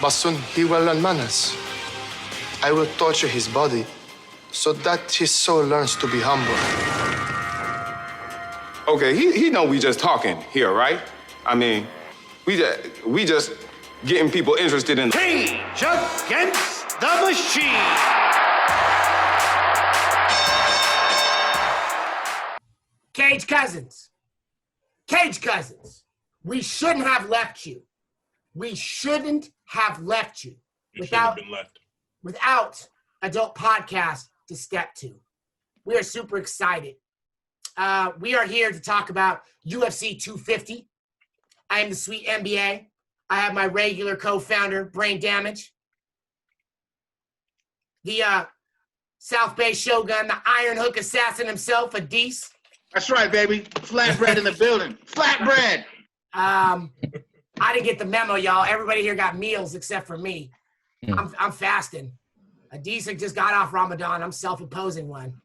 but soon he will learn manners. I will torture his body so that his soul learns to be humble. Okay, he know we just talking here, right? I mean, we just getting people interested in... Rage Against the Machine! Cage Cousins. Cage Cousins. We shouldn't have left you. We shouldn't have left you without adult podcast to step to. We are super excited. We are here to talk about UFC 250. I am the SweetMBA. I have my regular co-founder, Brane Damage. The South Bay Shogun, the Ironhook Assassin himself, Adis. That's right, baby. Flatbread in the building. Flatbread. I didn't get the memo, y'all. Everybody here got meals except for me. I'm fasting. Adisa just got off Ramadan. I'm self-imposing one.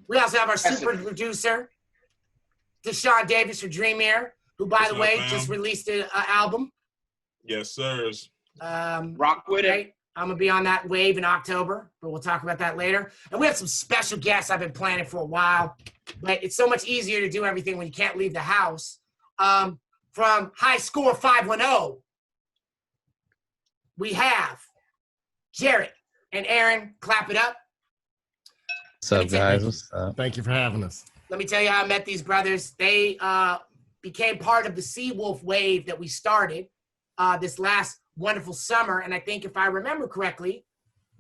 We also have our super producer, DeShawn Davis for DreamEar, who, by the way, just released an album. Yes, sirs. Rock with it. I'm going to be on that wave in October, but we'll talk about that later. And we have some special guests I've been planning for a while, but it's so much easier to do everything when you can't leave the house. From High Score 510, we have Jarrett and Aaron. Clap it up. What's up, guys? What's up? Thank you for having us. Let me tell you how I met these brothers. They became part of the Seawolf wave that we started this last wonderful summer. And I think if I remember correctly,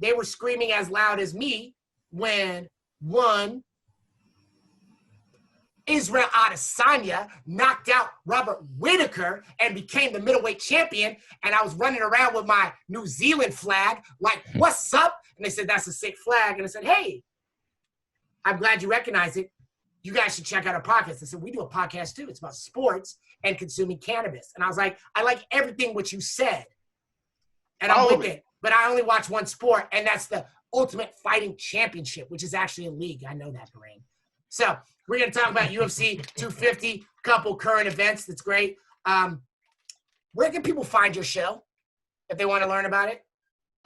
they were screaming as loud as me when one Israel Adesanya knocked out Robert Whittaker and became the middleweight champion. And I was running around with my New Zealand flag, like, what's up? And they said, that's a sick flag. And I said, hey, I'm glad you recognize it. You guys should check out our podcast. I said, we do a podcast too. It's about sports and consuming cannabis. And I was like, I like everything what you said. And I'm with it. But I only watch one sport, and that's the Ultimate Fighting Championship, which is actually a league. I know that, Brain. So we're going to talk about UFC 250, couple current events. That's great. Where can people find your show if they want to learn about it?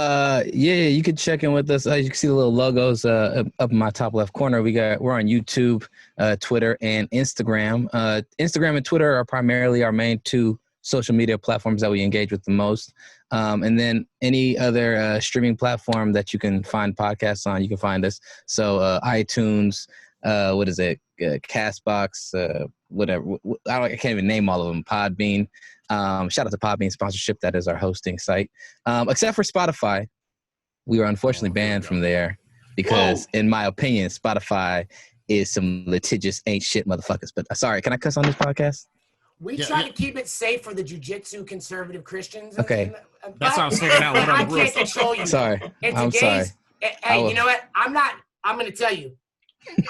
Yeah, you can check in with us. You can see the little logos up in my top left corner. We're on YouTube, Twitter, and Instagram. Instagram and Twitter are primarily our main two social media platforms that we engage with the most. And then any other streaming platform that you can find podcasts on, you can find us. So iTunes, Castbox, whatever. I can't even name all of them. Podbean. Shout out to Podbean sponsorship. That is our hosting site. Except for Spotify. We were unfortunately banned from there because, in my opinion, Spotify is some litigious ain't shit motherfuckers. But sorry, can I cuss on this podcast? We try to keep it safe for the jiu-jitsu conservative Christians. Okay. That's what I was figuring out. I can't control you. Sorry. I'm sorry. Hey, you know what? I'm going to tell you.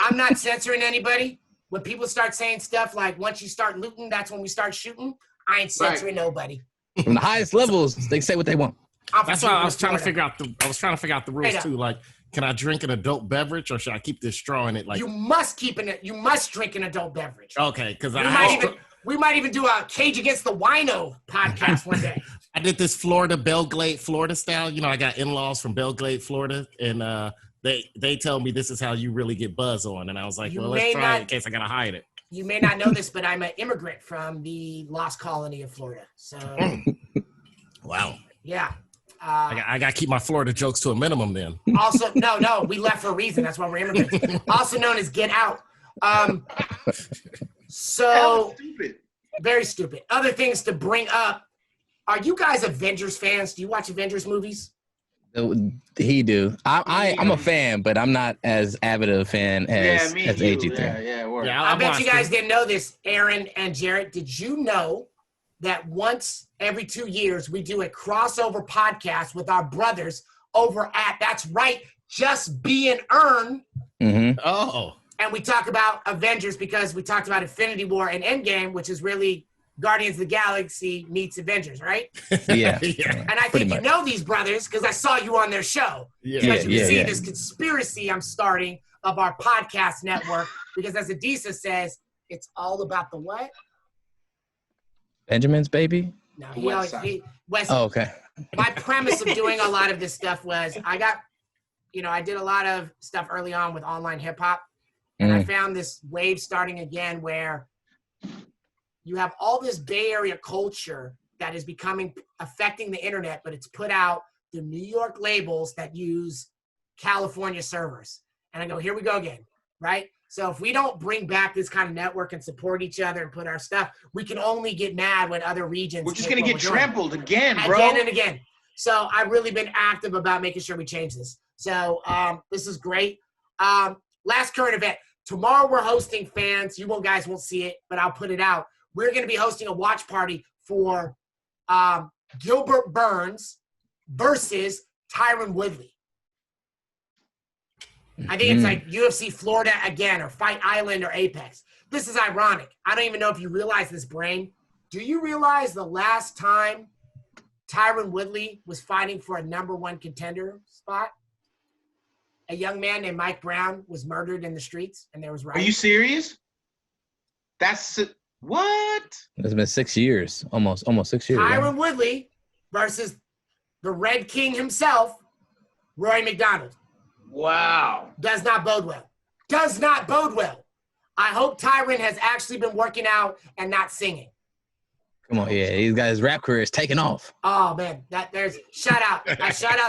I'm not censoring anybody. When people start saying stuff like, once you start looting, that's when we start shooting. I ain't censoring nobody. From the highest levels, they say what they want. That's why I was trying to figure out the rules too. Like, can I drink an adult beverage or should I keep this straw in it? Like, you must drink an adult beverage. Okay, because we might even do a Cage Against the Wino podcast one day. I did this Belgrade, Florida style. You know, I got in-laws from Belgrade, Florida, and they tell me this is how you really get buzz on. And I was like, let's try it in case I gotta hide it. You may not know this, but I'm an immigrant from the lost colony of Florida. So, wow. Yeah. I got to keep my Florida jokes to a minimum then. Also, no, we left for a reason. That's why we're immigrants. Also known as Get Out. So, stupid. Very stupid. Other things to bring up. Are you guys Avengers fans? Do you watch Avengers movies? He do. I'm a fan, but I'm not as avid a fan as AG3. Yeah, I bet you guys didn't know this, Aaron and Jarrett. Did you know that once every 2 years we do a crossover podcast with our brothers over at, that's right, Just Be and Earn. Mm-hmm. Oh. And we talk about Avengers because we talked about Infinity War and Endgame, which is really Guardians of the Galaxy meets Avengers, right? Yeah. And I think you know these brothers because I saw you on their show. Yeah. So as you can see this conspiracy I'm starting of our podcast network, because as Adisa says, it's all about the what? Benjamin's baby? No, West. Oh, okay. my premise of doing a lot of this stuff was I did a lot of stuff early on with online hip hop, and I found this wave starting again where you have all this Bay Area culture that is affecting the internet, but it's put out through New York labels that use California servers. And I go, here we go again, right? So if we don't bring back this kind of network and support each other and put our stuff, we can only get mad when other regions. We're just going to get trampled again, bro. Again and again. So I've really been active about making sure we change this. So this is great. Last current event. Tomorrow we're hosting fans. You guys won't see it, but I'll put it out. We're going to be hosting a watch party for Gilbert Burns versus Tyron Woodley. I think it's like UFC Florida again, or Fight Island, or Apex. This is ironic. I don't even know if you realize this, Brain. Do you realize the last time Tyron Woodley was fighting for a #1 contender spot? A young man named Mike Brown was murdered in the streets, and there was riots. Are you serious? That's what? It's been 6 years, almost 6 years. Tyron Woodley versus the Red King himself, Roy McDonald. Wow. Does not bode well. Does not bode well. I hope Tyron has actually been working out and not singing. Come on, yeah, he's got his rap career is taking off. Oh man, there's shout out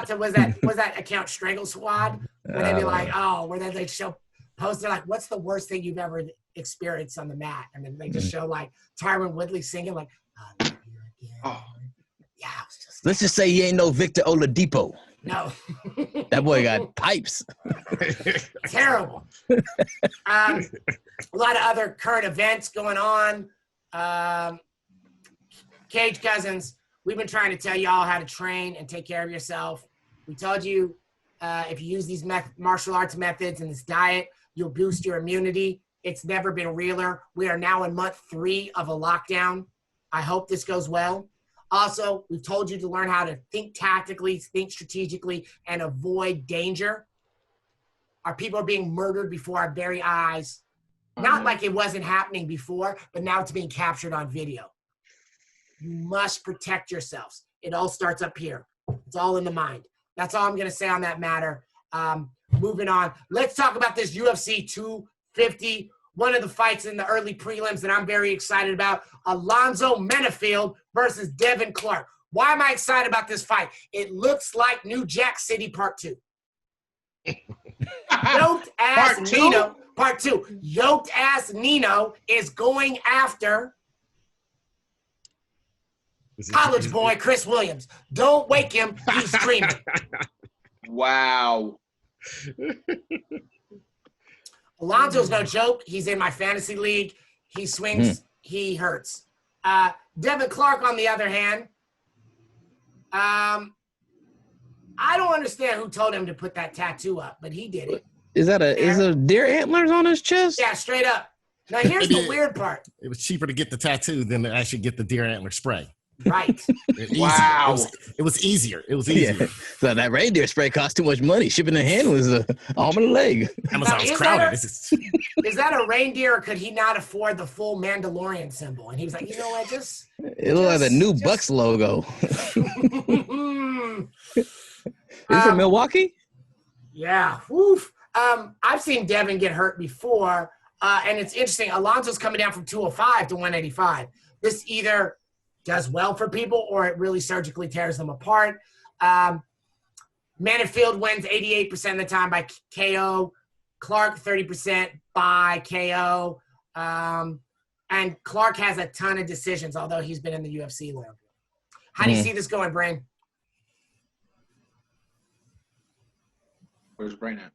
to was that account Strangle Squad where they be like, where they show poster like, what's the worst thing you've ever experienced on the mat, and then they just show like Tyron Woodley singing like, yeah, let's just say he ain't no Victor Oladipo. No. That boy got pipes. Terrible. A lot of other current events going on. Cage Cousins, we've been trying to tell y'all how to train and take care of yourself. We told you if you use these martial arts methods and this diet, you'll boost your immunity. It's never been realer. We are now in month 3 of a lockdown. I hope this goes well. Also, we've told you to learn how to think tactically, think strategically, and avoid danger. Our people are being murdered before our very eyes. Not like it wasn't happening before, but now it's being captured on video. You must protect yourselves. It all starts up here. It's all in the mind. That's all I'm going to say on that matter. Moving on. Let's talk about this UFC 250. One of the fights in the early prelims that I'm very excited about. Alonzo Benefield versus Devin Clark. Why am I excited about this fight? It looks like New Jack City Part 2. Yoked ass Part 2? Nino. Part 2. Yoked ass Nino is going after college boy Chris Williams. Don't wake him. He's dreaming. Wow. Alonzo's no joke. He's in my fantasy league. He swings. He hurts. Devin Clark, on the other hand, I don't understand who told him to put that tattoo up, but he did it. Is there deer antlers on his chest? Yeah, straight up. Now, here's the weird part. It was cheaper to get the tattoo than to actually get the deer antler spray. Right. Wow. It was easier. It was easier. Yeah. So that reindeer spray cost too much money. Shipping and handling is an arm and a leg. Amazon was crowded. Is that a reindeer, or could he not afford the full Mandalorian symbol? And he was like, you know what, It looked like the new Bucks logo. Is it from Milwaukee? Yeah. Woof. I've seen Devin get hurt before, and it's interesting. Alonzo's coming down from 205 to 185. This either does well for people or it really surgically tears them apart. Benefield wins 88% of the time by KO. Clark 30% by KO. And Clark has a ton of decisions, although he's been in the UFC longer. How do you see this going, Brain? Where's Brain at?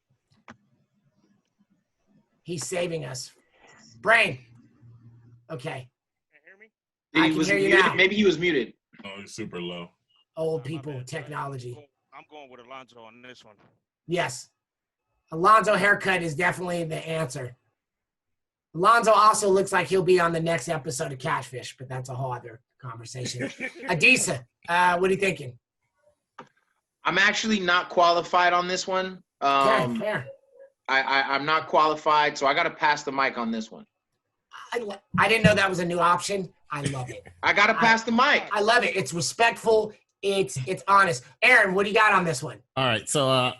He's saving us. Brain. Okay. He I can was hear you muted. now. Maybe he was muted. Oh, it's super low. Old people, technology. I'm going with Alonzo on this one. Yes. Alonzo haircut is definitely the answer. Alonzo also looks like he'll be on the next episode of Catfish, but that's a whole other conversation. Adisa, what are you thinking? I'm actually not qualified on this one. Fair. I'm not qualified, so I got to pass the mic on this one. I didn't know that was a new option. I love it. I got to pass the mic. I love it. It's respectful. It's honest. Aaron, what do you got on this one? All right, so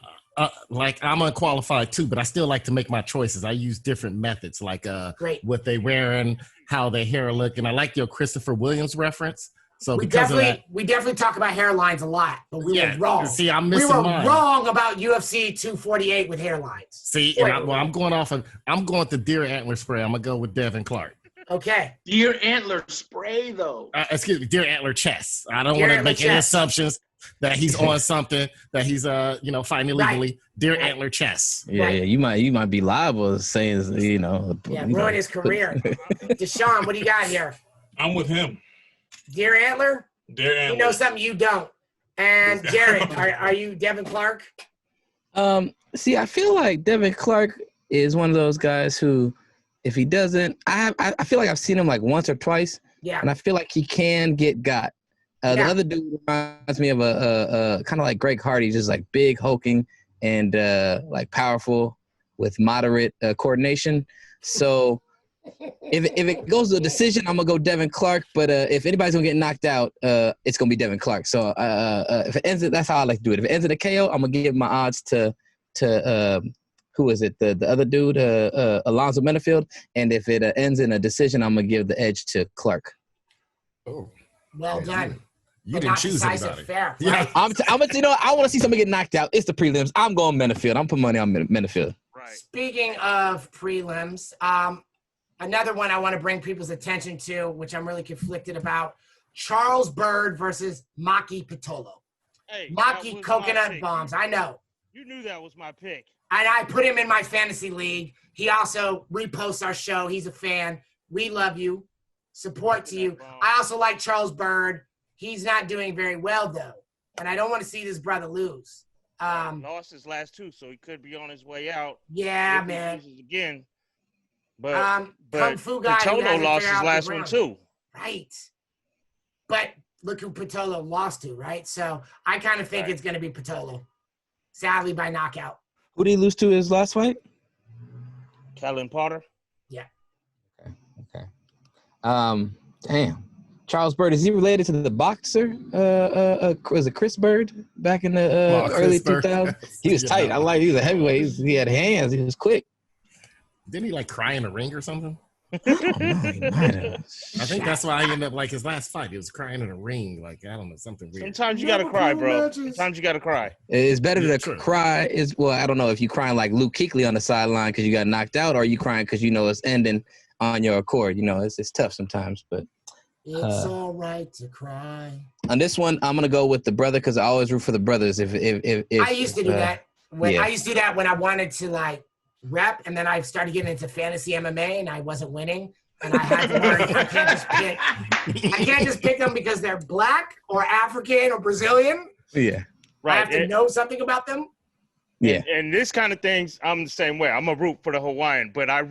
like I'm unqualified too, but I still like to make my choices. I use different methods, like Great. what they wearing, how their hair look, and I like your Christopher Williams reference. So we because definitely of that, we definitely talk about hairlines a lot, but we were wrong. See, I'm missing we were mine. wrong about UFC 248 with hairlines. See, and I'm going to deer antler spray. I'm gonna go with Devin Clark. Okay. Deer antler spray though. Excuse me, deer antler chest. I don't want to make any assumptions that he's on something, that he's fighting illegally. Right. Deer antler chest. Yeah, right. You might be liable saying ruin his career. DeShawn, what do you got here? I'm with him. Deer antler? Deer antler. You know something you don't. And Jarrett, are you Devin Clark? See, I feel like Devin Clark is one of those guys who, if he doesn't, I feel like I've seen him like once or twice. Yeah. And I feel like he can get got. The other dude reminds me of a kind of like Greg Hardy, just like big, hulking, and like powerful with moderate coordination. So if it goes to a decision, I'm gonna go Devin Clark. But if anybody's gonna get knocked out, it's gonna be Devin Clark. So if it ends, that's how I like to do it. If it ends in a KO, I'm gonna give my odds to who is it? The other dude, Alonzo Benefield. And if it ends in a decision, I'm gonna give the edge to Clark. Oh, well done. You didn't choose anybody. Fair, right? Yeah, I want to see somebody get knocked out. It's the prelims. I'm going Benefield. I'm putting money on Benefield. Right. Speaking of prelims, another one I want to bring people's attention to, which I'm really conflicted about: Charles Byrd versus Maki Patola. Hey, Maki coconut bombs. I know. You knew that was my pick. And I put him in my fantasy league. He also reposts our show. He's a fan. We love you. Support to you. I also like Charles Byrd. He's not doing very well, though. And I don't want to see this brother lose. Lost his last two, so he could be on his way out. Yeah, man. Again. But Kung Fu guy Patola lost his last one, too. Right. But look who Patola lost to, right? So I kind of think it's going to be Patola. Sadly, by knockout. Who did he lose to his last fight? Kellen Potter. Yeah. Okay. Damn. Charles Byrd, is he related to the boxer? Was it Chris Byrd back in the early 2000s? He was tight. He was a heavyweight. He had hands. He was quick. Didn't he like cry in the ring or something? I think that's why he ended up like his last fight. He was crying in the ring, like I don't know, something weird. Sometimes you gotta cry, bro. Sometimes you gotta cry. It's better to cry. I don't know if you crying like Luke Kuechly on the sideline because you got knocked out, or you crying because you know it's ending on your accord. You know, it's tough sometimes, but it's all right to cry. On this one, I'm gonna go with the brother because I always root for the brothers. If I used to do that. I used to do that when I wanted to like rep, and then I started getting into fantasy MMA, and I wasn't winning, and I had to learn I can't just pick them because they're black or African or Brazilian. Yeah, right. I have to know something about them. Yeah, and this kind of things, I'm the same way. I'm a root for the Hawaiian, but I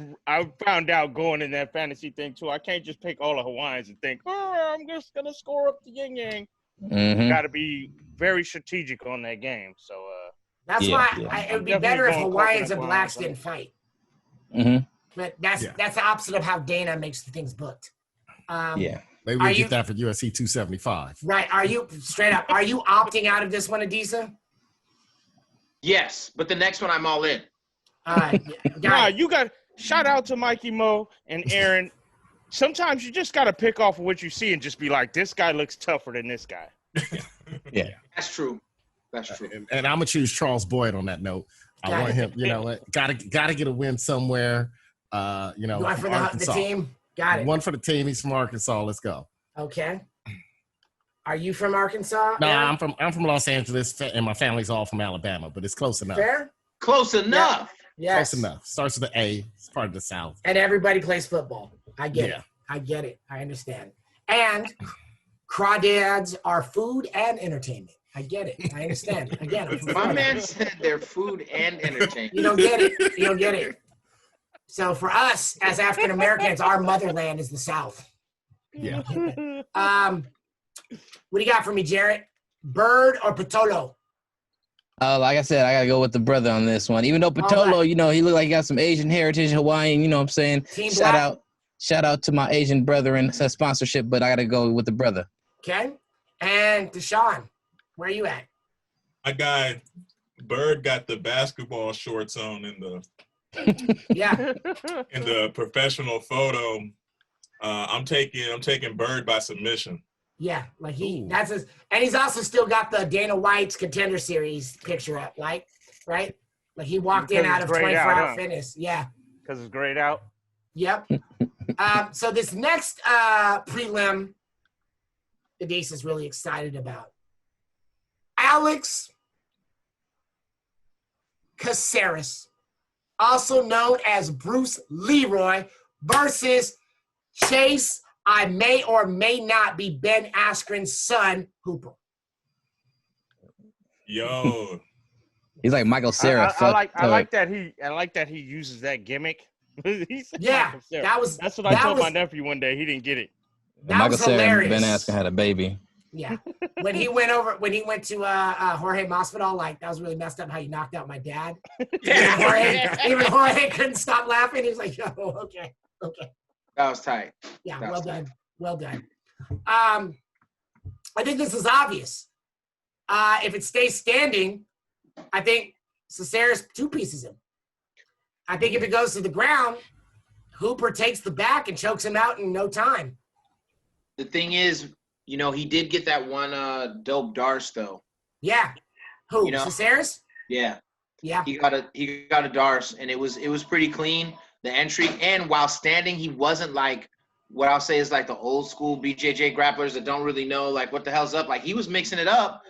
found out going in that fantasy thing too. I can't just pick all the Hawaiians and think, I'm just gonna score up the yin yang. Mm-hmm. Got to be very strategic on that game. So. That's why it would be better if Hawaiians and blacks didn't fight. Mm-hmm. But that's the opposite of how Dana makes things booked. Maybe we get that for UFC 275. Right. Are you opting out of this one, Adisa? Yes, but the next one I'm all in. All right. You got shout out to Mikey Mo and Aaron. Sometimes you just got to pick off of what you see and just be like, this guy looks tougher than this guy. Yeah. That's true. That's true. And I'm gonna choose Charles Boyd on that note. I want him. You know, gotta get a win somewhere. One for the team. Got it. One for the team. He's from Arkansas. Let's go. Okay. Are you from Arkansas? No, I'm from Los Angeles, and my family's all from Alabama. But it's close enough. Fair. Close enough. Yeah. Yes. Close enough. Starts with the A. It's part of the South. And everybody plays football. I get it. I get it. I understand. And crawdads are food and entertainment. I get it. I understand. Again, my man said they're food and entertainment. You don't get it. You don't get it. So for us as African Americans, our motherland is the South. Yeah. What do you got for me, Jarrett? Byrd or Patola? Like I said, I gotta go with the brother on this one. Even though Patola, he looked like he got some Asian heritage, Hawaiian. You know what I'm saying? Shout out to my Asian brethren, sponsorship. But I gotta go with the brother. Okay. And DeShawn. Where are you at? My guy, Bird got the basketball shorts on in the Yeah. in the professional photo. I'm taking Bird by submission. Yeah, like that's his, and he's also still got the Dana White's Contender Series picture up, like, right? Like he walked in out of 24-hour fitness. Yeah. Because it's grayed out. Yep. So this next prelim, Denise is really excited about. Alex Caceres, also known as Bruce Leroy, versus Chase, I may or may not be Ben Askren's son, Hooper. Yo. He's like Michael Cera. I like that he uses that gimmick. Yeah, that's what I told my nephew one day. He didn't get it. Michael Cera and Ben Askren had a baby. Yeah, when he went to Jorge Masvidal, like that was really messed up how you knocked out my dad. Even Jorge couldn't stop laughing. He was like, "Oh, okay." That was tight. Yeah, well done. I think this is obvious. If it stays standing, I think Cesare's two pieces him. I think if it goes to the ground, Hooper takes the back and chokes him out in no time. The thing is, he did get that one dope Darce though. Yeah. Who? Cesare's? Yeah. Yeah. He got a Darce, and it was pretty clean. The entry, and while standing, he wasn't like what I'll say is like the old school BJJ grapplers that don't really know like what the hell's up. Like he was mixing it up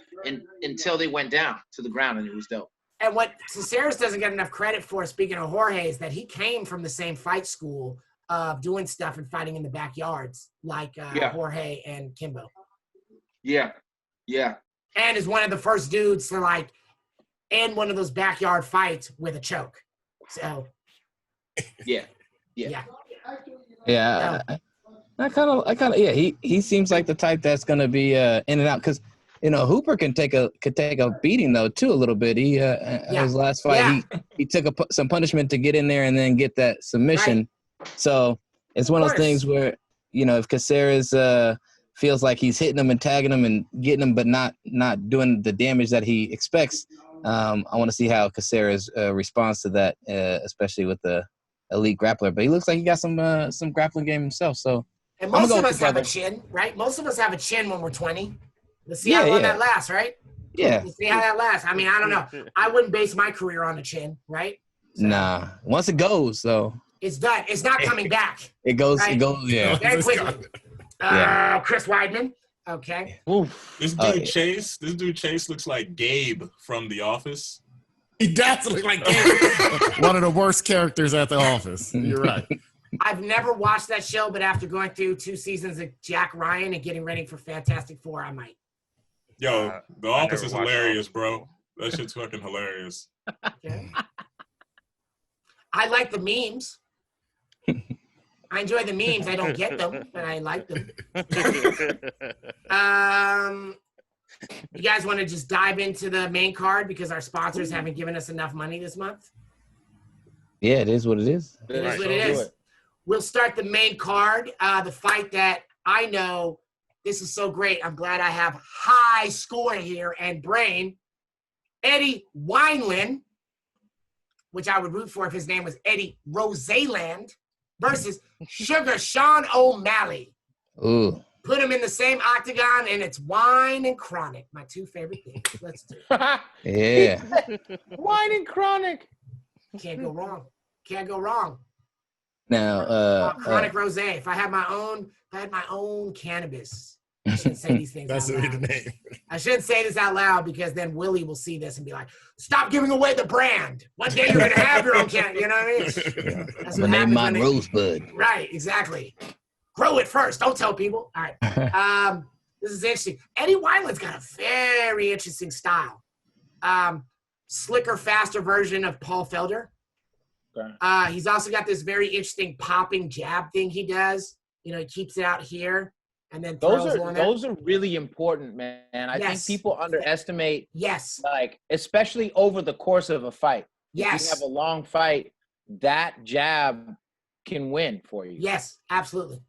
until they went down to the ground, and it was dope. And what Cesare's doesn't get enough credit for, speaking of Jorge, is that he came from the same fight school of doing stuff and fighting in the backyards, like Jorge and Kimbo. Yeah. And is one of the first dudes to like end one of those backyard fights with a choke. So. Yeah. I kind of he seems like the type that's gonna be in and out, because Hooper could take a beating though too a little bit. He his last fight he took some punishment to get in there and then get that submission. Right. So it's one of those things where if Caceres feels like he's hitting him and tagging him and getting him but not doing the damage that he expects, I want to see how Caceres responds to that, especially with the elite grappler. But he looks like he got some grappling game himself. So and most of us have a chin, right? Most of us have a chin when we're 20. Let's see how long that lasts, right? Yeah. Let's see how that lasts. I mean, I don't know. I wouldn't base my career on a chin, right? So, nah. Once it goes, though. It's done. It's not coming back. It goes, yeah. Very quickly. Chris Weidman. Okay. Oof. This dude Chase looks like Gabe from The Office. He does look like Gabe. One of the worst characters at The Office. You're right. I've never watched that show, but after going through 2 seasons of Jack Ryan and getting ready for Fantastic Four, I might. Yo, The Office is hilarious, bro. That shit's fucking hilarious. Okay. I like the memes. I enjoy the memes. I don't get them, but I like them. You guys want to just dive into the main card because our sponsors haven't given us enough money this month? Yeah, it is what it is. It is what it is. We'll start the main card. The fight that I know, this is so great. I'm glad I have high score here and brain. Eddie Wineland, which I would root for if his name was Eddie Roseland, versus Sugar Sean OMalley. Ooh. Put them in the same octagon, and it's wine and chronic, my 2 favorite things. Let's do it. Yeah. Wine and chronic. Can't go wrong. Can't go wrong. Now, chronic rosé. If I had my own cannabis, I shouldn't say these things. That's out loud. the name. I shouldn't say this out loud because then Willie will see this and be like, "Stop giving away the brand. One day you're gonna have your own cannabis." You know what I mean? That's what name mine happens Rosebud. Right, exactly. Grow it first. Don't tell people. All right. This is interesting. Eddie Wineland's got a very interesting style. Slicker, faster version of Paul Felder. Okay. He's also got this very interesting popping jab thing he does. He keeps it out here and then those are really important, man. I think people underestimate. Yes. Like, especially over the course of a fight. Yes. If you have a long fight, that jab can win for you. Yes, absolutely.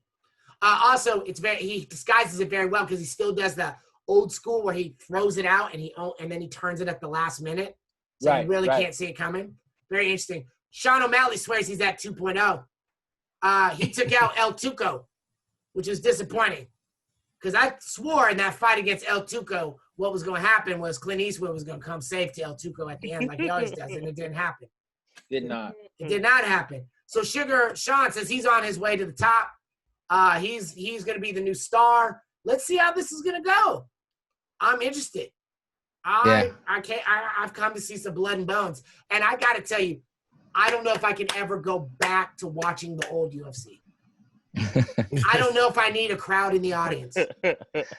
Also, he disguises it very well because he still does the old school where he throws it out and then he turns it at the last minute. So you really can't see it coming. Very interesting. Sean O'Malley swears he's at 2.0. He took out El Tuco, which was disappointing. Because I swore in that fight against El Tuco, what was going to happen was Clint Eastwood was going to come save to El Tuco at the end like he always does, and it didn't happen. Did not. It did not happen. So Sugar Sean says he's on his way to the top. He's going to be the new star. Let's see how this is going to go. I'm interested. I've come to see some blood and bones. And I got to tell you, I don't know if I can ever go back to watching the old UFC. I don't know if I need a crowd in the audience.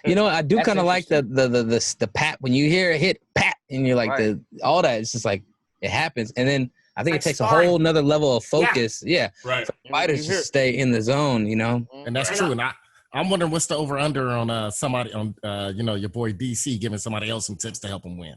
You know, I do kind of like the pat when you hear it hit pat and you're like all that. It's just like it happens, and then I think it takes sparring. A whole nother level of focus. Yeah, right. For fighters to stay in the zone, you know, and that's true. And I'm wondering what's the over under on somebody on your boy DC giving somebody else some tips to help him win.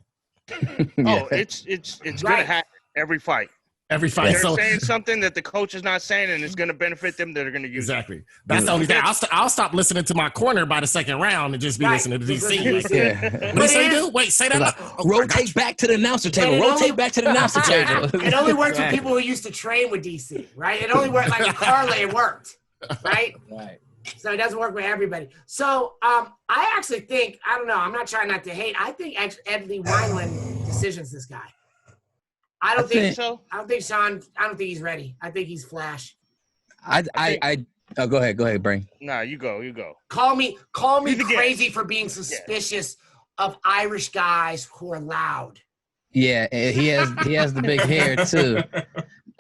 Oh, it's gonna happen every fight. Every fight. They're saying something that the coach is not saying, and it's going to benefit them. They're going to use exactly. That's the only thing. I'll stop listening to my corner by the second round and just be listening to DC. What do you do? Wait, say that. Like, rotate back to the announcer table. Rotate back to the announcer table. It only works for people who used to train with DC, right? It only worked like with Carly. It worked, right? Right. So it doesn't work with everybody. So I actually think I don't know. I'm not trying not to hate. I think Eddie Wineland decisions this guy. I don't think so. I don't think Sean. I don't think he's ready. I think he's flash. Oh, go ahead, Brane. Nah, you go. Call me crazy for being suspicious of Irish guys who are loud. Yeah, he has the big hair too.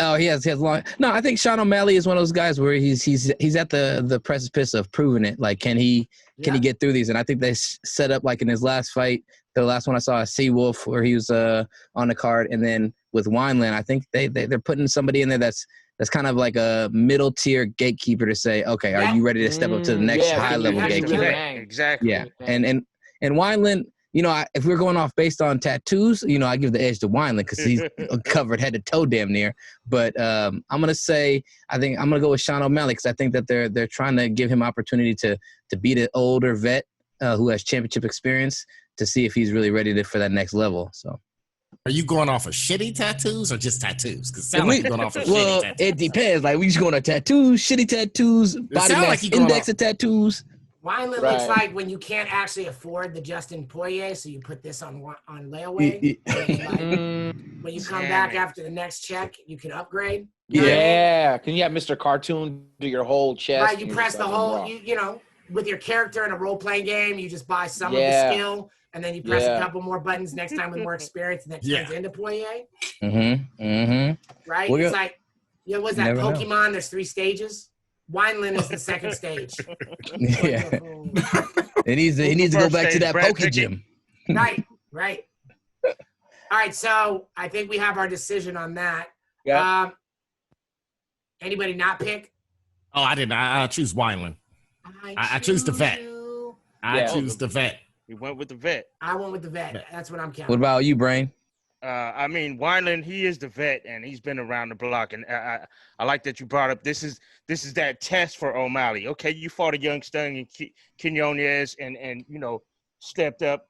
Oh, he has long. No, I think Sean O'Malley is one of those guys where he's at the precipice of proving it. Like, can he get through these? And I think they set up like in his last fight, the last one I saw, Seawolf, where he was on the card, and then with Wineland, I think they're putting somebody in there that's kind of like a middle tier gatekeeper to say, okay, are you ready to step up to the next high level gatekeeper? Exactly. Yeah, and Wineland. You know, if we're going off based on tattoos, you know, I give the edge to Wineland because he's covered head to toe damn near. But I'm gonna say, I think I'm gonna go with Sean O'Malley because I think that they're trying to give him opportunity to beat an older vet who has championship experience to see if he's really ready for that next level. So, are you going off of shitty tattoos or just tattoos? Because it sounds like you're going off of shitty tattoos. It depends. Like we just going on tattoos, shitty tattoos, body mass index of tattoos. Wineland looks like when you can't actually afford the Justin Poirier, so you put this on layaway. When you come back after the next check, you can upgrade. Yeah. Can you have Mr. Cartoon do your whole chest? Right, you press the whole, you know, with your character in a role-playing game, you just buy some of the skill, and then you press a couple more buttons next time with more experience, and that turns into Poirier. Right? It's like, you know, what's that, Pokemon? There's 3 stages. Wineland is the second stage. Yeah. He needs to go back to that Poke Gym. Right. All right, so I think we have our decision on that. Yeah. Anybody not pick? Oh, I didn't. I choose Wineland. I choose the vet. I choose the vet. You went with the vet. I went with the vet. That's what I'm counting. What about you, Brane? I mean, Wineland, he is the vet, and he's been around the block. And I like that you brought up this is that test for O'Malley. Okay, you fought a young stallion, Quinones, and you know, stepped up.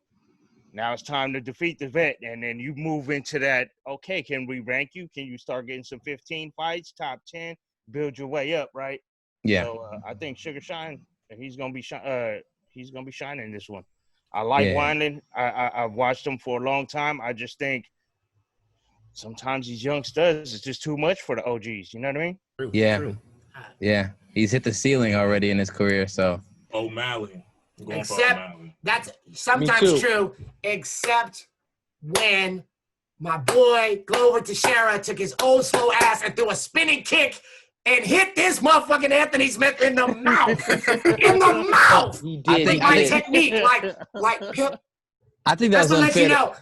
Now it's time to defeat the vet, and then you move into that. Okay, can we rank you? Can you start getting some 15 fights, top 10, build your way up, right? Yeah. So I think Sugar Shine, he's gonna be shining this one. I like Wineland. I've watched him for a long time. I just think sometimes these young studs is just too much for the OGs. You know what I mean? True. Yeah. He's hit the ceiling already in his career. So O'Malley. That's sometimes true, except when my boy Glover Teixeira took his old slow ass and threw a spinning kick and hit this motherfucking Anthony Smith in the mouth. In the mouth. He did. I think my technique, I think that was unfair. Let you know.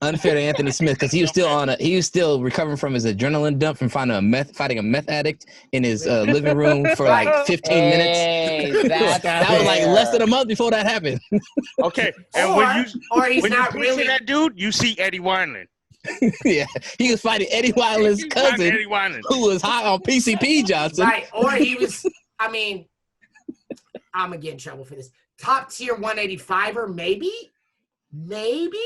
Unfair to Anthony Smith because he was still recovering from his adrenaline dump from fighting a meth addict in his living room for like 15 minutes. That was like less than a month before that happened. Okay, and when you see that dude, you see Eddie Wineland. Yeah, he was fighting Eddie Wineland's cousin, who was high on PCP, Johnson. Right, or he was. I mean, I'm gonna get in trouble for this. top tier 185er, maybe,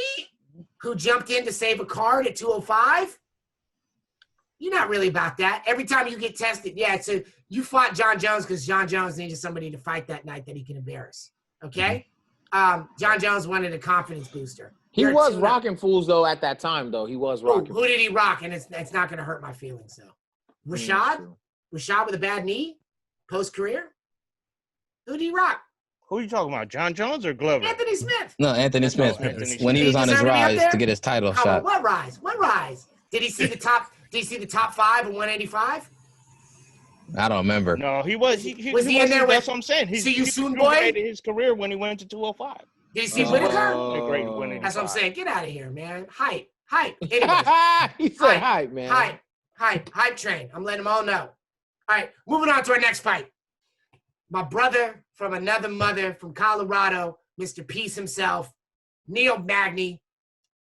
who jumped in to save a card at 205. You're not really about that. Every time you get tested, so you fought John Jones because John Jones needed somebody to fight that night that he can embarrass. Okay? John Jones wanted a confidence booster. He was rocking fools, though, at that time, though. He was rocking. Who did he rock? And it's not going to hurt my feelings, though. Rashad? Rashad with a bad knee? Post-career? Who did he rock? Who are you talking about, John Jones or Glover? Anthony Smith. No, Anthony Smith. When he was on his rise to get his title shot. What rise? What rise? Did he see the top? Did he see the top 5 in 185? I don't remember. No, he was. Was he in there? That's what I'm saying. He soon boy. His career when he went to 205. Did you see Whitaker? That's what I'm saying. Get out of here, man. Hype. Anyways. He said hype, man. Hype train. I'm letting them all know. All right, moving on to our next fight. My brother from another mother from Colorado, Mr. Peace himself, Neil Magny.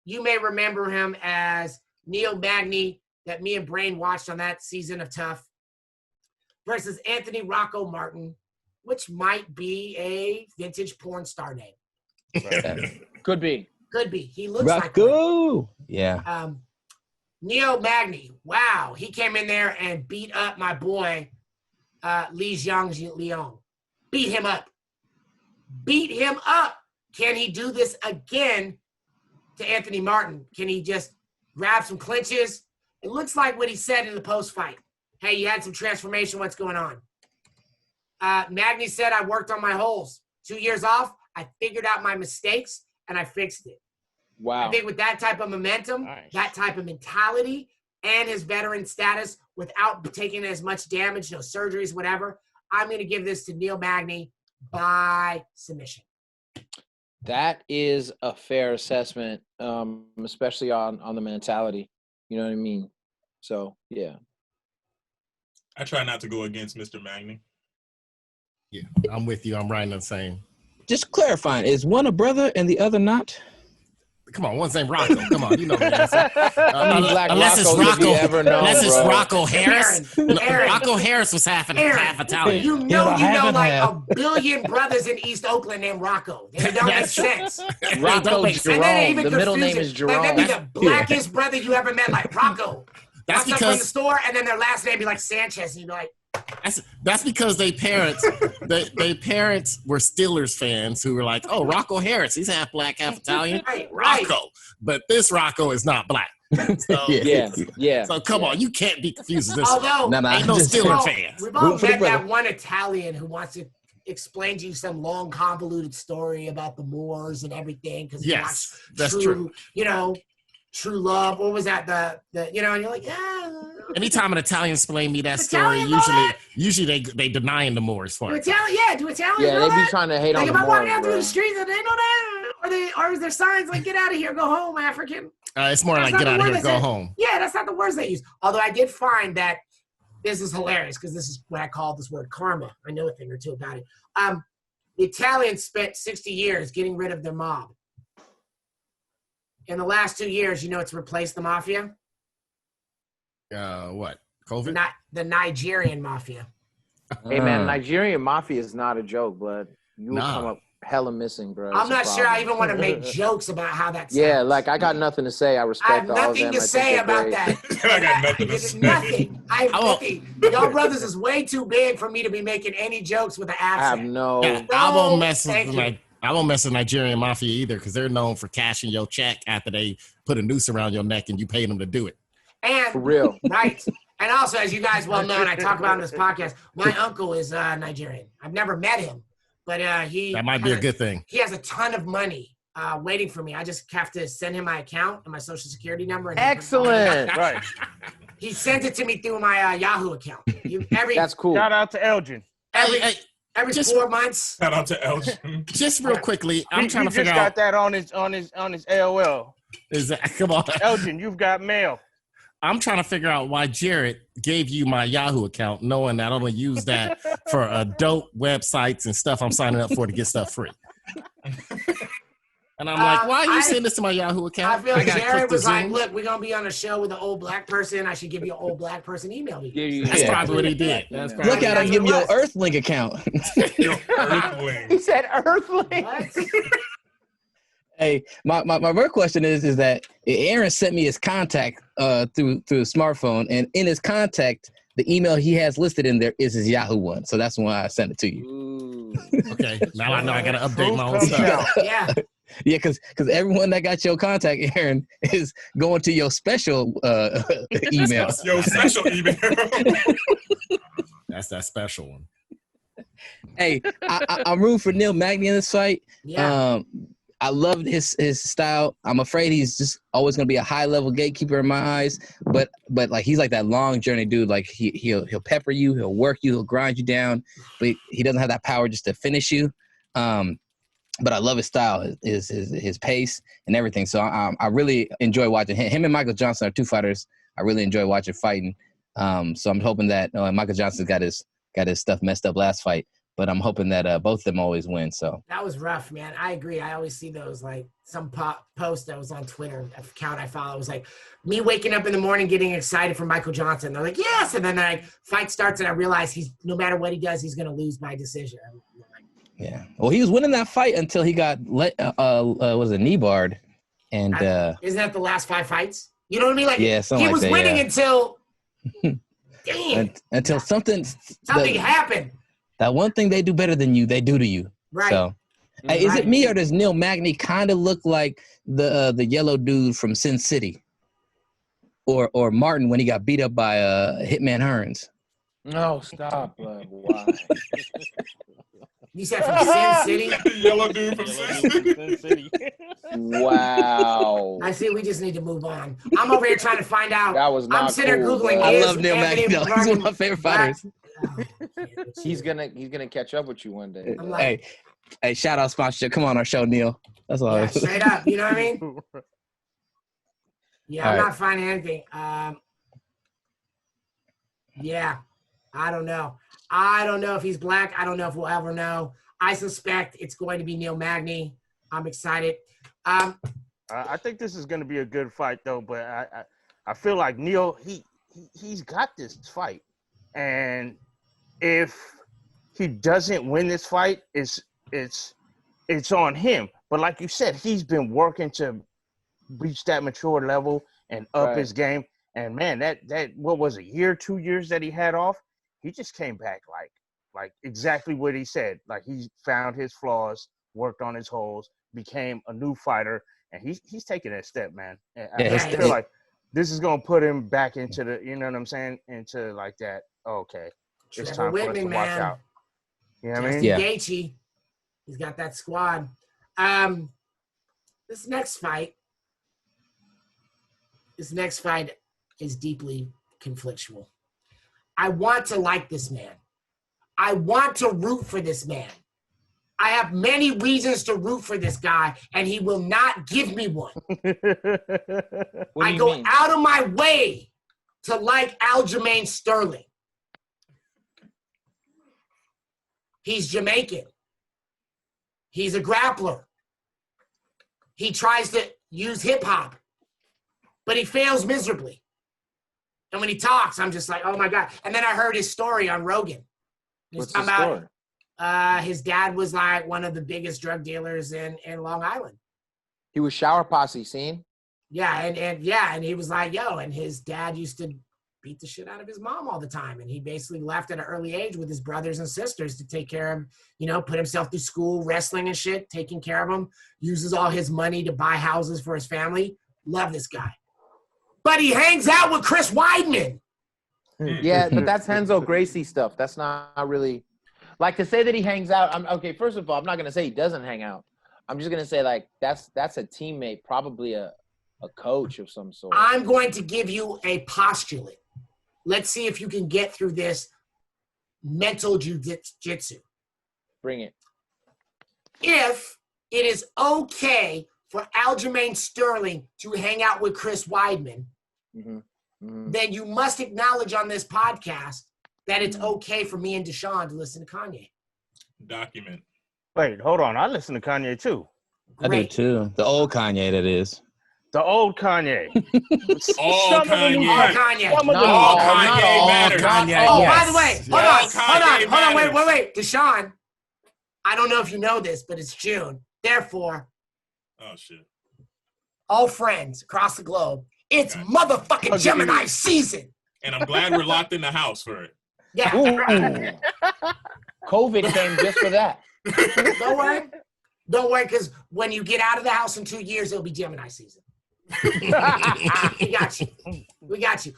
You may remember him as Neil Magny that me and Brane watched on that season of Tough versus Anthony Rocco Martin, which might be a vintage porn star name. Could be. He looks Rocco. like Yeah. Neil Magny. Wow. He came in there and beat up my boy, Li Jiang. Beat him up. Can he do this again to Anthony Martin? Can he just grab some clinches? It looks like what he said in the post-fight. Hey, you had some transformation. What's going on? Magny said, I worked on my holes. 2 years off, I figured out my mistakes, and I fixed it. Wow. I think with that type of momentum, that type of mentality, and his veteran status without taking as much damage, no surgeries, whatever, I'm going to give this to Neil Magny by submission. That is a fair assessment, especially on the mentality. You know what I mean? So, yeah. I try not to go against Mr. Magny. Yeah, I'm with you. I'm right in the same. Just clarifying, is one a brother and the other not? Come on, one's named Rocco. Come on, you know that. Unless it's Rocco. Unless it's Rocco Harris. Aaron. Rocco Harris was half Italian. You know like a billion brothers in East Oakland named Rocco. They don't make sense. Rocco Jerome. The middle name is Jerome. Like, that'd be the blackest brother you ever met, like Rocco. That's because from the store, and then their last name be like Sanchez, and you'd be like. That's because they parents were Steelers fans who were like, oh, Rocco Harris, he's half black, half Italian. Right. Rocco. But this Rocco is not black. So, yeah. So come on, you can't be confused with this. Although, ain't no Steelers fans. We've all met that one Italian who wants to explain to you some long, convoluted story about the Moors and everything. Yes, that's true. You know, True Love. What was that? And you're like, yeah. Anytime an Italian explain me that story, usually they denying the Moors for it. Do Italians know they be that? trying to hate on the Moors. If I walk down bro. through the streets, and they know that, or is there signs like "Get out of here, go home, African"? It's more like "Get out of here, go home." Yeah, that's not the words they use. Although I did find that this is hilarious because this is what I call this word karma. I know a thing or two about it. The Italians spent 60 years getting rid of their mob. In the last 2 years, it's replaced the mafia. What? COVID? Not the Nigerian mafia. Hey, man, Nigerian mafia is not a joke, but you will come up hella missing, bro. I'm not sure I even want to make jokes about how that sounds. Yeah, like I got nothing to say. I respect all of them. I have nothing to say about that. I got nothing to say. Nothing. I have nothing. Y'all brothers is way too big for me to be making any jokes with an accent. I have no. I won't mess with I won't mess with Nigerian mafia either because they're known for cashing your check after they put a noose around your neck and you paid them to do it. And for real. Right. And also, as you guys well know, and I talk about in this podcast, my uncle is Nigerian. I've never met him, but that might be a good thing. He has a ton of money waiting for me. I just have to send him my account and my social security number. And excellent. Right. He sent it to me through my Yahoo account. That's cool. Shout out to Elgin. Every 4 months. Shout out to Elgin. Just real quickly, I'm trying to figure out. He just got that on his AOL. Is that come on, Elgin? You've got mail. I'm trying to figure out why Jarrett gave you my Yahoo account, knowing that I only use that for adult websites and stuff I'm signing up for to get stuff free. And I'm like, why are you sending this to my Yahoo account? I feel gotta Jarrett click the was like, Zooms. look, we're going to be on a show with an old black person. I should give you an old black person email to you. That's probably what he did. That's probably Look at him give me your Earthlink account. Your Earthling. He said Earthling. What? Hey, my real question is that Aaron sent me his contact through a smartphone, and in his contact, the email he has listed in there is his Yahoo one. So that's why I sent it to you. Ooh. Okay, now I know I gotta update my own stuff. Yeah. Yeah, because everyone that got your contact, Aaron, is going to your special email. Your special email. That's that special one. Hey, I'm rooting for Neil Magny in this fight. Yeah. I love his style. I'm afraid he's just always gonna be a high level gatekeeper in my eyes. But like he's like that long journey dude. Like he'll pepper you, he'll work you, he'll grind you down, but he doesn't have that power just to finish you. But I love his style, his pace and everything. So I really enjoy watching him. Him and Michael Johnson are two fighters I really enjoy watching fighting. So I'm hoping that Michael Johnson's got his stuff messed up last fight. But I'm hoping that both of them always win. So that was rough, man. I agree. I always see those, like some post that was on Twitter, account I follow. It was like me waking up in the morning getting excited for Michael Johnson. They're like, yes. And then like fight starts and I realize no matter what he does, he's going to lose by decision. yeah. Well, he was winning that fight until he got was a knee barred. And isn't that the last 5 fights? You know what I mean? Like yeah, he was winning until damn. until something happened. That one thing they do better than you, they do to you. Right. So, hey, is it me or does Neil Magny kind of look like the yellow dude from Sin City, or Martin when he got beat up by Hitman Hearns? No, stop. Why? You said from Sin City? Yellow dude from Sin City. Wow. I see. We just need to move on. I'm over here trying to find out. That was not I'm sitting cool, Googling. bro. I love Neil Magny. He's one of my favorite fighters. He's gonna catch up with you one day. Hey, shout out sponsorship. Come on our show, Neil. That's all. Yeah, straight up. You know what I mean? Yeah, All I'm right. not finding anything. Yeah, I don't know. I don't know if he's black. I don't know if we'll ever know. I suspect it's going to be Neil Magny. I'm excited. I think this is going to be a good fight, though. But I feel like Neil, he's got this fight, and if he doesn't win this fight, it's on him. But like you said, he's been working to reach that mature level and up his game. And man, that what was it, 2 years that he had off? He just came back like exactly what he said. Like he found his flaws, worked on his holes, became a new fighter, and he's taking that step, man. And I feel like this is gonna put him back into the, you know what I'm saying, into like that. Okay, it's time for us to watch out. You know what I mean? Yeah. Gaethje, he's got that squad. This next fight is deeply conflictual. I want to like this man. I want to root for this man. I have many reasons to root for this guy, and he will not give me one. I go out of my way to like Jermaine Sterling. He's Jamaican. He's a grappler. He tries to use hip hop, but he fails miserably. And when he talks, I'm just like, oh my God. And then I heard his story on Rogan. What's the story? His dad was like one of the biggest drug dealers in Long Island. He was shower posse, seen? Yeah, and he was like, and his dad used to beat the shit out of his mom all the time. And he basically left at an early age with his brothers and sisters to take care of, put himself through school, wrestling and shit, taking care of them, uses all his money to buy houses for his family. Love this guy. But he hangs out with Chris Weidman. Yeah, but that's Renzo Gracie stuff. That's not really like to say that he hangs out. Okay, first of all, I'm not gonna say he doesn't hang out. I'm just gonna say like that's a teammate, probably a coach of some sort. I'm going to give you a postulate. Let's see if you can get through this mental jiu-jitsu. Bring it. If it is okay for Jermaine Sterling to hang out with Chris Weidman, then you must acknowledge on this podcast that it's okay for me and DeShawn to listen to Kanye. Document. Wait, hold on. I listen to Kanye too. I do too. The old Kanye, that is. The old Kanye. All Kanye. All Kanye. All Kanye matters. Oh, by the way, Yes. hold on, wait. DeShawn, I don't know if you know this, but it's June. Therefore, oh shit. All friends across the globe, it's motherfucking Gemini season. And I'm glad we're locked in the house for it. Yeah. COVID came just for that. Don't worry, because when you get out of the house in 2 years, it'll be Gemini season. We got you.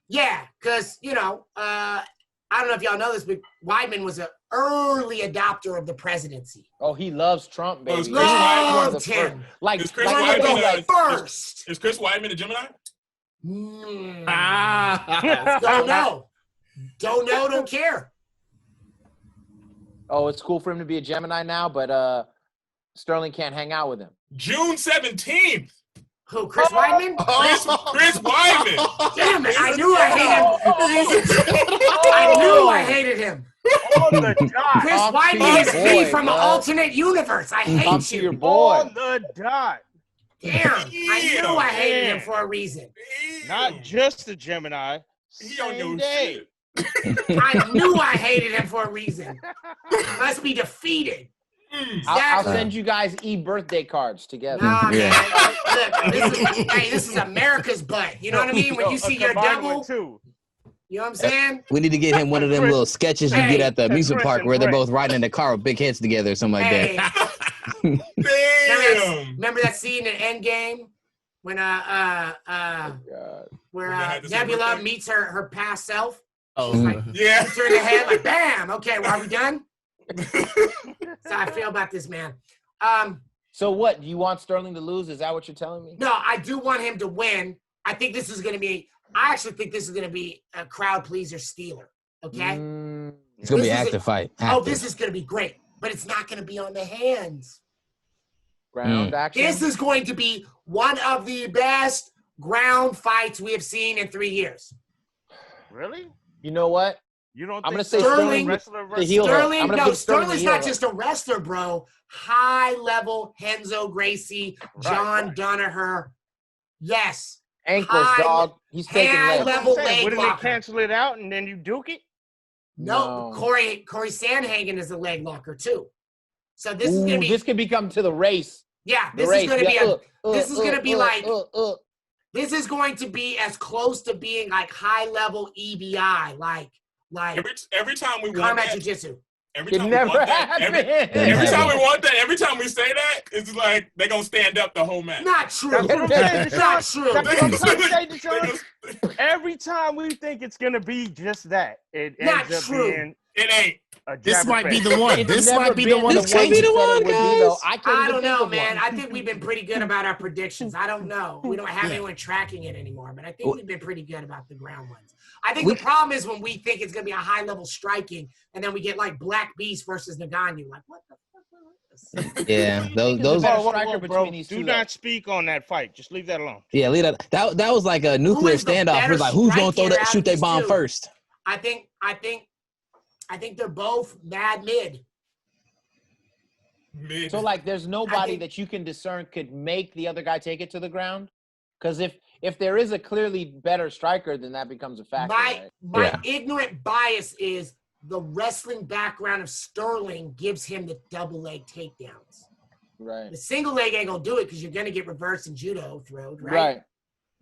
Yeah, because, I don't know if y'all know this, but Weidman was an early adopter of the presidency. Oh, he loves Trump, baby. Loved him. Is Chris Weidman first. Is Chris Weidman a Gemini? Don't know. Don't care. Oh, it's cool for him to be a Gemini now, but Sterling can't hang out with him. June 17th. Who, Chris Weidman? Chris Weidman. Damn it, I knew I hated him. Chris Weidman is me from an alternate universe. I hate you. Your boy. On the dot. Damn, I knew I hated him for a reason. Not just the Gemini. He don't know day. shit. I knew I hated him for a reason. Must be defeated. I'll send you guys birthday cards together. Nah, man. Look, this is America's butt. You know what I mean? When you see your double, you know what I'm saying? We need to get him one of them little sketches you get at the amusement park where they're both riding in the car with big heads together or something like that. Damn. Remember that scene in Endgame when where Nebula meets her past self? Oh, like, yeah. Hits her in the head, like bam. Okay, well, are we done? That's how I feel about this man. So what? Do you want Sterling to lose? Is that what you're telling me? No, I do want him to win. I actually think this is going to be a crowd pleaser stealer. Okay? It's going to be an active fight. This is going to be great, but it's not going to be on the hands. Ground action? This is going to be one of the best ground fights we have seen in 3 years. Really? You know what? You don't I'm think going to say Sterling wrestler? Sterling's not just a wrestler, bro. High-level Henzo Gracie, John Danaher. Yes. Ankles, dog. He's taking legs. High-level leg Wouldn't locker. they cancel it out and then you duke it? No. Corey Sandhagen is a leg locker, too. So this is going to be... This could become to the race. Yeah, this is going to be as close to being like high-level EBI, like every time we want combat that, jiu-jitsu. every time we want that, every time we want that, every time we say that, it's like they're gonna stand up the whole match. Not true. That's what I'm saying. Not true. That's what I'm trying to say, DeShawn. Every time we think it's gonna be just that, it Not ends true. up being It ain't. This might be the one. This might be the one, guys. I don't know, man. I think we've been pretty good about our predictions. I don't know. We don't have anyone tracking it anymore, but I think we've been pretty good about the ground ones. I think the problem is when we think it's going to be a high-level striking, and then we get like Black Beast versus Ngannou. Like, what the fuck is this? Yeah, those bro, do not speak on that fight. Just leave that alone. Yeah, leave that. That was like a nuclear standoff. It was like, who's going to shoot their bomb first? I think they're both mad mid. So, like, there's nobody that you can discern could make the other guy take it to the ground? Because if there is a clearly better striker, then that becomes a factor. My ignorant bias is the wrestling background of Sterling gives him the double leg takedowns. Right. The single leg ain't going to do it because you're going to get reversed and judo thrown, right? Right.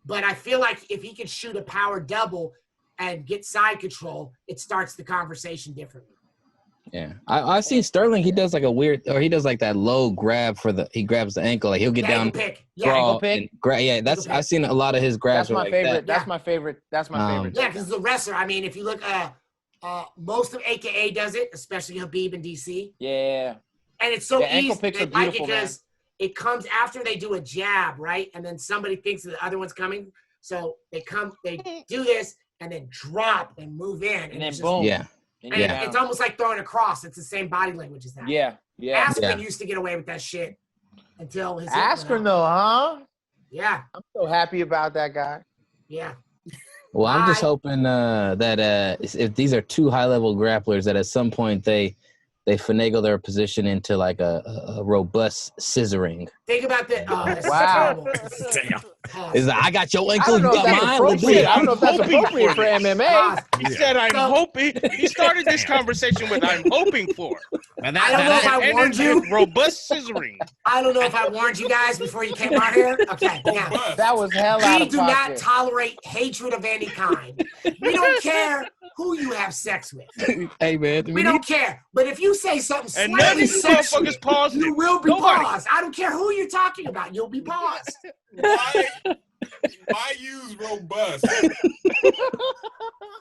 But I feel like if he can shoot a power double and get side control, it starts the conversation differently. Yeah, I've seen Sterling. He does like a weird, or he does like that low grab he grabs the ankle. Like he'll get down, pick. Ankle pick. I've seen a lot of his grabs. That's my favorite. That's my favorite. That's my favorite. Yeah, because the wrestler. I mean, if you look, most of AKA does it, especially Habib and DC. Yeah. And it's so easy. Picks they are like it beautiful, because it comes after they do a jab, right? And then somebody thinks that the other one's coming, so they do this and then drop and move in, and then boom. Yeah. And it's almost like throwing a cross. It's the same body language as that. Yeah. Askren used to get away with that shit until his Askren though, huh? Yeah. I'm so happy about that guy. Yeah. Well, I'm just hoping that if these are two high-level grapplers, that at some point they they finagle their position into like a robust scissoring. Think about that. Oh, that's Wow. terrible. It's like, I got your I ankle, don't you know if got that's mine. Let's do appropriate. it. I don't know if that's appropriate for MMA. He said, "I'm hoping." He started this conversation with, "I'm hoping for." And I don't know if I warned you. Robust scissoring. I don't know if I warned you guys before you came out here. Okay, now That was hell out we of do not pocket. tolerate hatred of any kind. We don't care who you have sex with. Hey, man. We don't care. But if you say something And none of slightly you sexual, motherfuckers paused you it. will be Nobody. paused. I don't care who you're talking about. You'll be paused. Why use robust?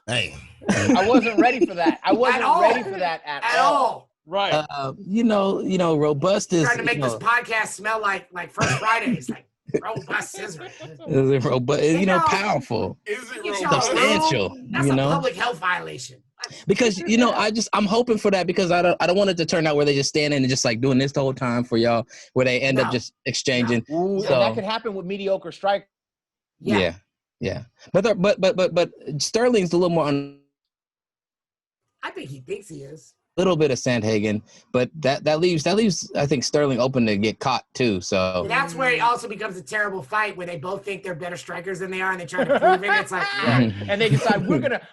Hey, I wasn't ready for that. I wasn't all. ready for that at all. Right. You know, robust is Trying to make you this know, podcast smell like First Fridays, like robust scissors. is robust, you know, know, powerful, Is it Get robust? your room. substantial. That's You a know, public health violation. because you know, I'm hoping for that because I don't want it to turn out where they just stand in and just like doing this the whole time for y'all, where they end up No. just exchanging. Ooh, So- and that could happen with mediocre strike. Yeah. Yeah. But Sterling's a little more I think he thinks he is. little bit of Sandhagen, but that leaves I think Sterling open to get caught too. So But that's where it also becomes a terrible fight where they both think they're better strikers than they are and they try to prove it. It's like, And they decide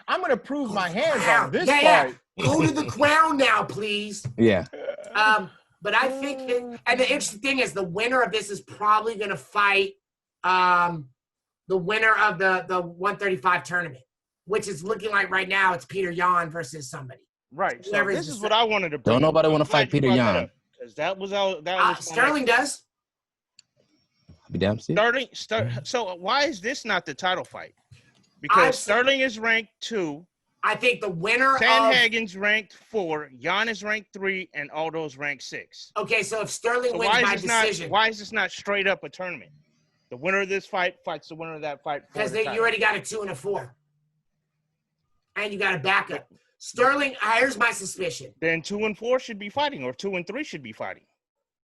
I'm gonna prove my hands on this yeah. fight. Go to the crown now, please. yeah. But I think and the interesting thing is the winner of this is probably gonna fight the winner of the 135 tournament, which is looking like right now it's Peter Yan versus somebody. Right. So Whoever this is is the what I wanted to bring. Don't nobody want to fight Peter Yan. Because that was my next- Sterling does. Be damn see. So why is this not the title fight? Because Sterling is ranked 2, I think the winner Sandhagen's ranked 4, Jan is ranked 3, and Aldo's ranked 6. Okay, so if Sterling So wins by decision. why is this not straight up a tournament? The winner of this fight fights the winner of that fight. Because you already got a 2 and a 4. And you got a backup. Sterling, here's my suspicion. Then 2 and 4 should be fighting, or 2 and 3 should be fighting.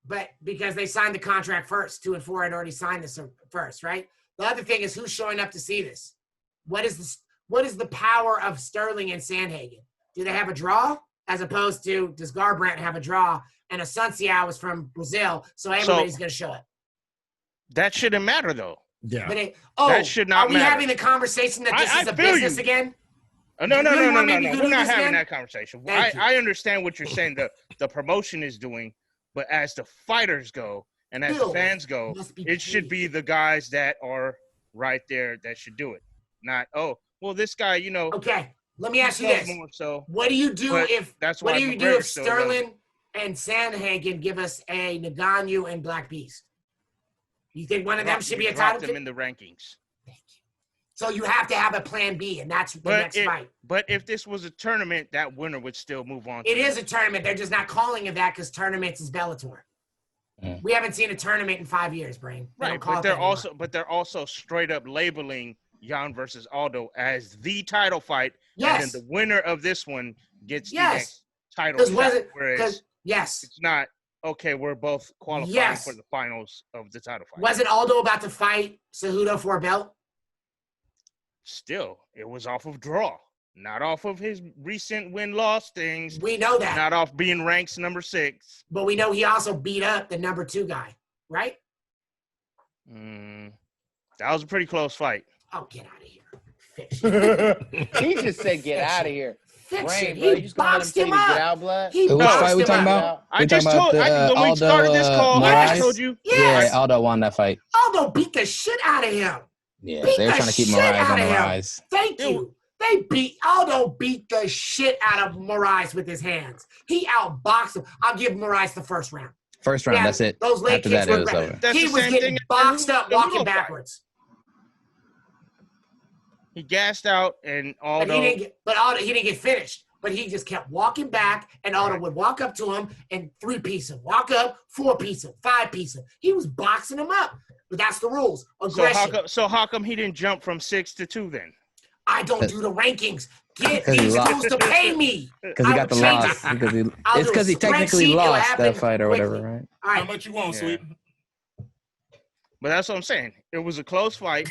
But because they signed the contract first, 2 and 4 had already signed this first, right? The other thing is who's showing up to see this? What is the power of Sterling and Sandhagen? Do they have a draw? As opposed to, does Garbrandt have a draw? And Asunciao is from Brazil, so everybody's going to show up. That shouldn't matter, though. yeah. But That should not are we matter. having the conversation that this I is a feel business you. again? No. You really want me to We're do not this having again? that conversation. Thank you. I understand what you're saying. The promotion is doing, but as the fighters go and as the Bill fans go, must be it should be the guys that are right there that should do it. Not this guy, Okay, let me ask you does this. more so. What do you do But if that's what why do you do McGregor's if still Sterling and Sandhagen give us a Ngannou and Black Beast? You think one of them should be a Drop title? them in the rankings. So you have to have a plan B, and that's the next fight. But if this was a tournament, that winner would still move on. It is a tournament. They're just not calling it that because tournaments is Bellator. We haven't seen a tournament in 5 years, Brain. They don't Right, call but it that anymore. they're also straight up labeling Jan versus Aldo as the title fight. Yes. And then the winner of this one gets the Yes. next title Because shot. Whereas yes, it's not, okay, we're both qualifying Yes. for the finals of the title fight. wasn't Aldo about to fight Cejudo for a belt? Still, it was off of draw, not off of his recent win-loss things. We know that. Not off being ranked number 6. But we know he also beat up the number 2 guy, right? That was a pretty close fight. Oh, get out of here. Fiction. He just said, "Get out of here." Fiction. Brain, bro. You He just gonna let him boxed tell him you to get up. out, blood? He Which boxed fight we him talking up. about? I We just talking about told the, when we started this call, I Moraes? just told you. Yes. Yeah, Aldo won that fight. Aldo beat the shit out of him. Yeah, Beat they were the trying to keep shit Moraes out on of the him. rise. Thank you. Aldo beat the shit out of Moraes with his hands. He outboxed him. I'll give Moraes the first round. First round, Yeah, that's it. Those leg After kicks that, it were was great. over. That's He the was same getting thing as boxed the up Hugo walking fight. backwards. He gassed out, and But Aldo. he didn't get finished. But he just kept walking back, and Aldo would walk up to him and 3-piece him. Walk up, 4-piece him, 5-piece him. He was boxing him up. But that's the rules. Aggression. So how come he didn't jump from 6 to 2 then? I don't do the rankings. Get 'Cause he these lost. schools to pay me. Because he I got the will change loss. it. It's because he technically spreadsheet. It'll lost happen that fight or whatever, quickly. right? All How right. much you want, Yeah. Sweet? But that's what I'm saying. It was a close fight.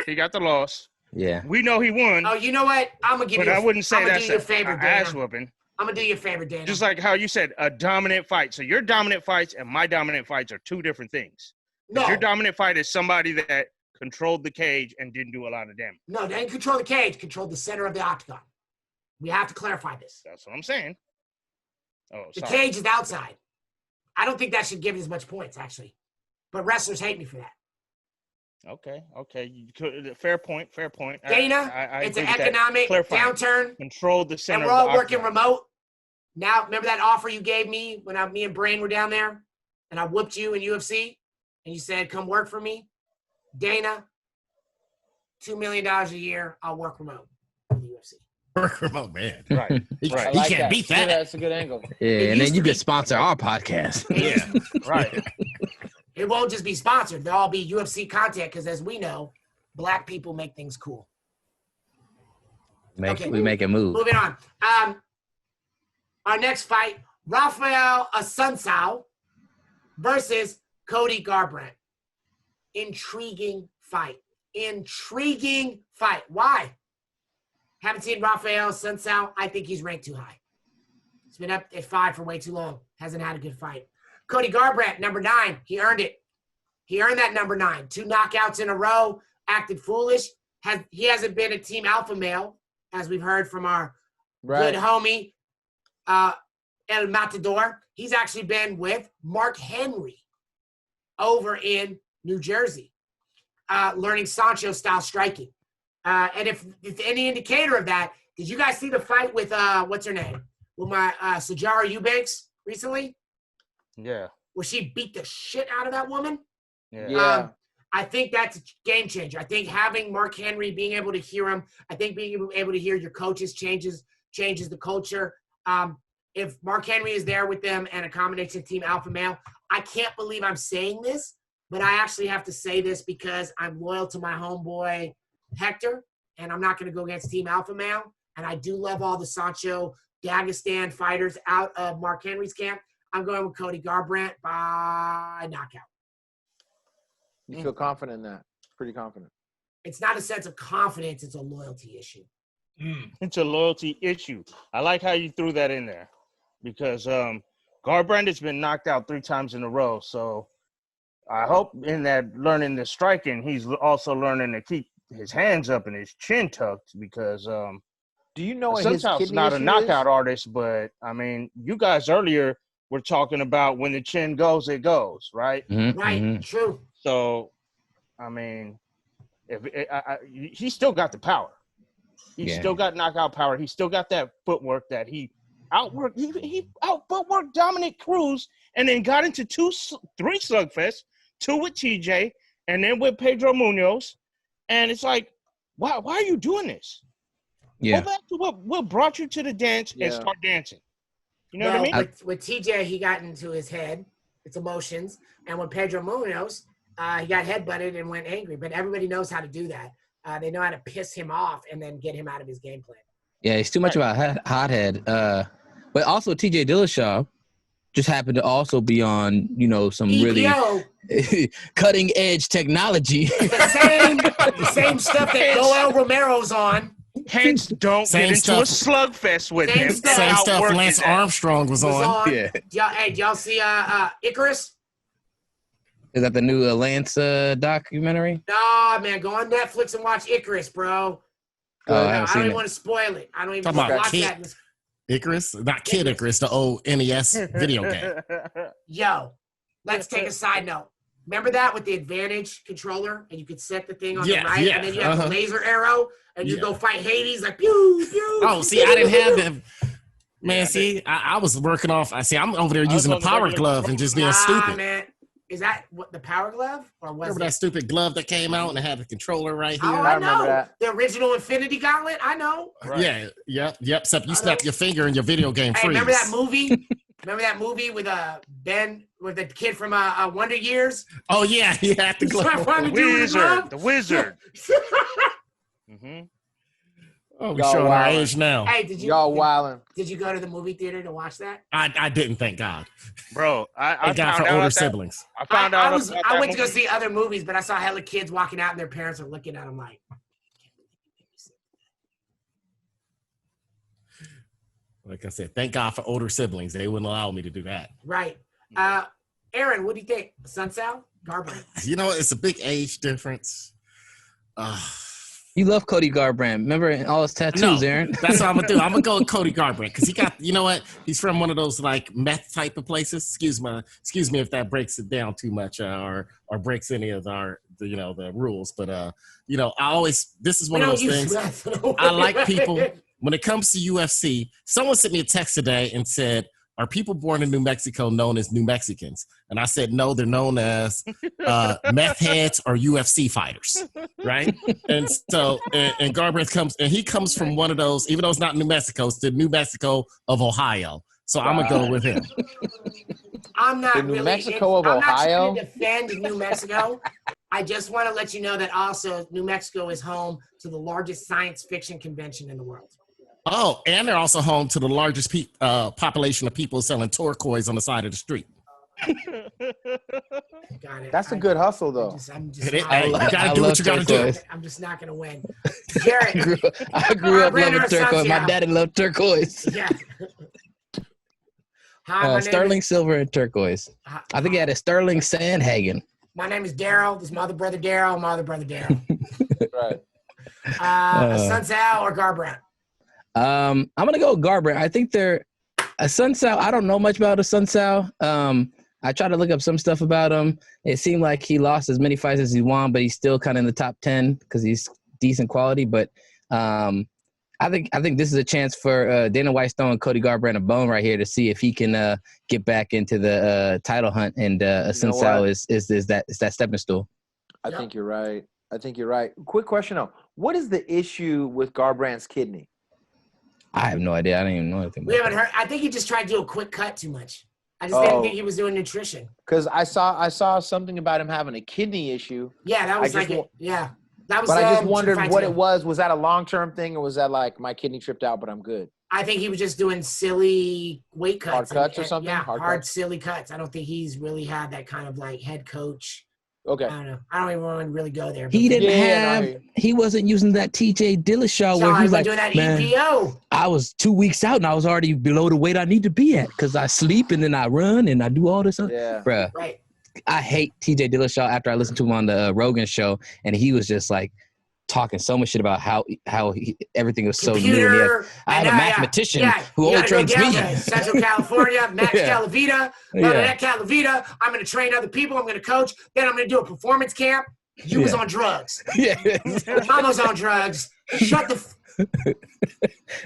He got the loss. Yeah. We know he won, Oh, you know what? I'm gonna give but you. I wouldn't say I'm gonna that's do you a favor, an ass Dana. whooping. I'm gonna do you a favor, Dana. Just like how you said a dominant fight. So your dominant fights and my dominant fights are two different things. No. Your dominant fight is somebody that controlled the cage and didn't do a lot of damage. No, they didn't control the cage. Controlled the center of the octagon. We have to clarify this. That's what I'm saying. Oh, The sorry. cage is outside. I don't think that should give as much points, actually. But wrestlers hate me for that. Okay. Fair point. Dana, I it's an agree with that. economic Clarifying. downturn. Control the center And we're all of the working octagon. remote. Now, remember that offer you gave me when me and Brane were down there? And I whooped you in UFC? And you said, come work for me? Dana, $2 million a year, I'll work remote for the UFC. Work remote, man. Right. He I can't like beat That's that. That's a good angle. Yeah, and used then to you be- could sponsor our podcast. Yeah. Right. It won't just be sponsored. There'll all be UFC content because, as we know, black people make things cool. Okay. We make a move. Moving on. Our next fight, Rafael Assunção versus Cody Garbrandt. Intriguing fight. Why? Haven't seen Rafael Assunção. I think he's ranked too high. He's been up at 5 for way too long. Hasn't had a good fight. Cody Garbrandt, number 9. He earned it. He earned that number 9. 2 knockouts in a row. Acted foolish. He hasn't been a team alpha male, as we've heard from our good homie, El Matador. He's actually been with Mark Henry over in New Jersey, learning Sancho-style striking. And if any indicator of that, did you guys see the fight with, what's her name? With my Cesare Eubanks recently? Yeah. Where she beat the shit out of that woman? Yeah. I think that's a game changer. I think having Mark Henry, being able to hear him, I think being able to hear your coaches changes the culture. If Mark Henry is there with them and accommodates a team alpha male, I can't believe I'm saying this, but I actually have to say this because I'm loyal to my homeboy Hector, and I'm not going to go against team alpha male. And I do love all the Sancho Dagestan fighters out of Mark Henry's camp. I'm going with Cody Garbrandt by knockout. You feel confident in that? Pretty confident. It's not a sense of confidence. It's a loyalty issue. It's a loyalty issue. I like how you threw that in there because Garbrandt has been knocked out 3 times in a row. So I hope in that learning the striking, he's also learning to keep his hands up and his chin tucked because do you know what his sometimes kidney not a issue knockout is? artist, but I mean, you guys earlier were talking about when the chin goes, it goes, right? Mm-hmm, Right, true. So, I mean, he still got the power. He's still got knockout power. He still got that footwork that he outworked. He out footworked Dominic Cruz and then got into 3 slugfests, 2 with TJ, and then with Pedro Munoz. And it's like, why are you doing this? Yeah. Go back to what brought you to the dance and start dancing. You know what I mean? With TJ, he got into his head, it's emotions. And with Pedro Munoz, he got headbutted and went angry. But everybody knows how to do that. They know how to piss him off and then get him out of his game plan. Yeah, he's too much of a hothead. But also TJ Dillashaw just happened to also be on, some EPO, really cutting edge technology. the same stuff that Noel Romero's on. Hence, don't Same get into stuff. a slugfest with Same him. stuff. Same stuff Outworking Lance that. Armstrong was on. Yeah. Y'all see Icarus? Is that the new Lance documentary? Nah, man, go on Netflix and watch Icarus, bro. Oh, I I haven't don't seen even it. want to spoil it. I don't even Talking want to about watch Kid that. Icarus, not Kid Icarus, the old NES video game. Yo, let's take a side note. Remember that with the Advantage controller, and you could set the thing on Yeah, the right, yeah, and then you have the laser arrow, and you Yeah. go fight Hades like pew pew. Oh, see, I didn't have them. Man, see, I was working off. I'm over there using the on the power regular glove and just being Nah, stupid. man. Is that what the Power Glove or was Remember it? that stupid glove that came out and it had the controller right Oh, here? I remember know that. the original Infinity Gauntlet. I know. Right. Yep. Except you I snap know. your finger and your video game Hey, freeze. remember that movie? Remember that movie with Ben, with the kid from Wonder Years? Oh yeah, he had the glove. Trying to do with his glove? The wizard. Mm-hmm. Oh, we Y'all showing our wildin'. age now. Hey, did you Did you go to the movie theater to watch that? I didn't, thank God. Bro, I Thank God found for out older that- siblings. I found out. I went to go see other movies, but I saw hella kids walking out and their parents are looking at them like, Like I said, thank God for older siblings. They wouldn't allow me to do that. Right. Aaron, what do you think? Sun Sal? Garbrandt? You know, it's a big age difference. You love Cody Garbrandt. Remember all his tattoos, Aaron? That's what I'm going to do. I'm going to go with Cody Garbrandt because he got, you know what? He's from one of those like meth type of places. Excuse me if that breaks it down too much or breaks any of the rules. But, you know, this is one of those things. I like people. When it comes to UFC, someone sent me a text today and said, are people born in New Mexico known as New Mexicans? And I said, no, they're known as meth heads or UFC fighters, right? And so, and Garbrandt comes from one of those, even though it's not New Mexico, it's the New Mexico of Ohio. So I'm going to go with him. I'm not the New Mexico of Ohio? I'm not trying to defend New Mexico. I just want to let you know that also New Mexico is home to the largest science fiction convention in the world. Oh, and they're also home to the largest population of people selling turquoise on the side of the street. Got it. That's a good hustle, though. You gotta do what you gotta do. I'm just not gonna win. Jarrett, I grew up loving turquoise. My daddy loved turquoise. Yeah. Hi, sterling silver and turquoise. I think he had a sterling Sandhagen. My name is Daryl. This is my other brother Daryl. My other brother Daryl. Right. Sun Sal or Garbrandt? I'm gonna go with Garbrandt. I think they're a Sun Sal. I don't know much about a Sun Sal. I tried to look up some stuff about him. It seemed like he lost as many fights as he won, but he's still kind of in the top 10 because he's decent quality. But I think this is a chance for Dana White throwing Cody Garbrandt a bone right here to see if he can get back into the title hunt. And Sun Sal is that stepping stool. I think you're right. Quick question though: what is the issue with Garbrandt's kidney? I have no idea. I don't even know anything. We haven't heard. I think he just tried to do a quick cut too much. I just didn't think he was doing nutrition. Because I saw something about him having a kidney issue. Yeah, that was that was. But I just wondered what it was. Was that a long-term thing, or was that like my kidney tripped out, but I'm good? I think he was just doing silly weight cuts. Hard cuts or something? Yeah, hard silly cuts. I don't think he's really had that kind of like head coach. Okay. I don't know. I don't even want to really go there. He didn't have. He wasn't using that TJ Dillashaw where he's like, doing that man, EPO. I was 2 weeks out and I was already below the weight I need to be at because I sleep and then I run and I do all this. Yeah. Bruh. Right. I hate TJ Dillashaw after I listened to him on the Rogan show and he was just like talking so much shit about how everything was so new. And I had a mathematician who only trains me. Central California, Max Calavita. That Calavita, I'm going to train other people. I'm going to coach. Then I'm going to do a performance camp. You was on drugs. Yeah. Mama's on drugs. Shut the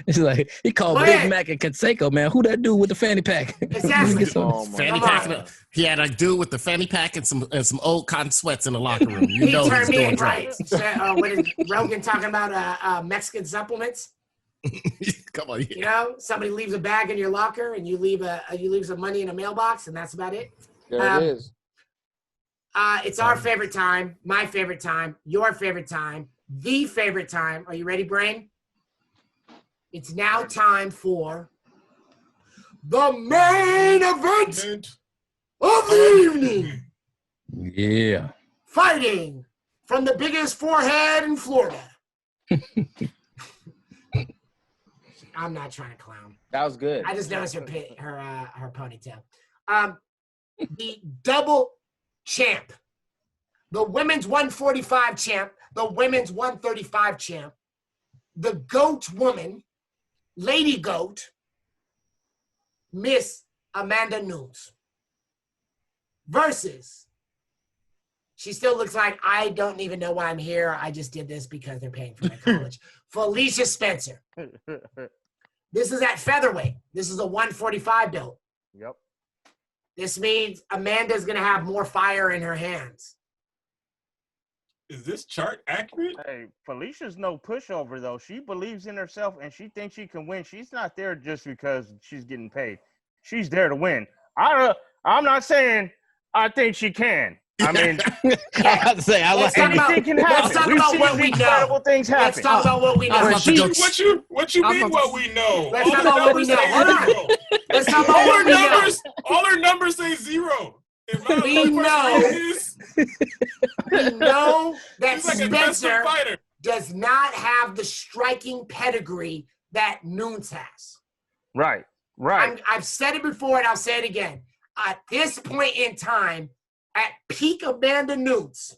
It's like he called Big Mac and Conseco, man. Who that dude with the fanny pack? Exactly. Fanny pack. He had a dude with the fanny pack and some old cotton sweats in the locker room. You he know turned he's me doing in, drugs. right? What is Rogan talking about? Mexican supplements. Come on, You know, somebody leaves a bag in your locker, and you leave some money in a mailbox, and that's about it. There it is. It's our favorite time, my favorite time, your favorite time, the favorite time. Are you ready, Brain? It's now time for the main event of the evening. Yeah. Fighting from the biggest forehead in Florida. I'm not trying to clown. That was good. I just noticed her ponytail. The double champ, the women's 145 champ, the women's 135 champ, the GOAT woman, Lady GOAT, Miss Amanda Nunes, versus, she still looks like I don't even know why I'm here. I just did this because they're paying for my college. Felicia Spencer. This is at featherweight. This is a 145 belt. Yep. This means Amanda's going to have more fire in her hands. Is this chart accurate? Hey, Felicia's no pushover, though. She believes in herself, and she thinks she can win. She's not there just because she's getting paid. She's there to win. I'm not saying I think she can. I mean, anything can happen. Let's talk about what we know. Incredible things happen. Let's talk about what we know. What you mean what we know? Let's talk about what we know. Hold on. Let's talk about what we know. All our numbers say 0. We know that Spencer does not have the striking pedigree that Nunes has. Right. I've said it before and I'll say it again. At this point in time, at peak Amanda Nunes,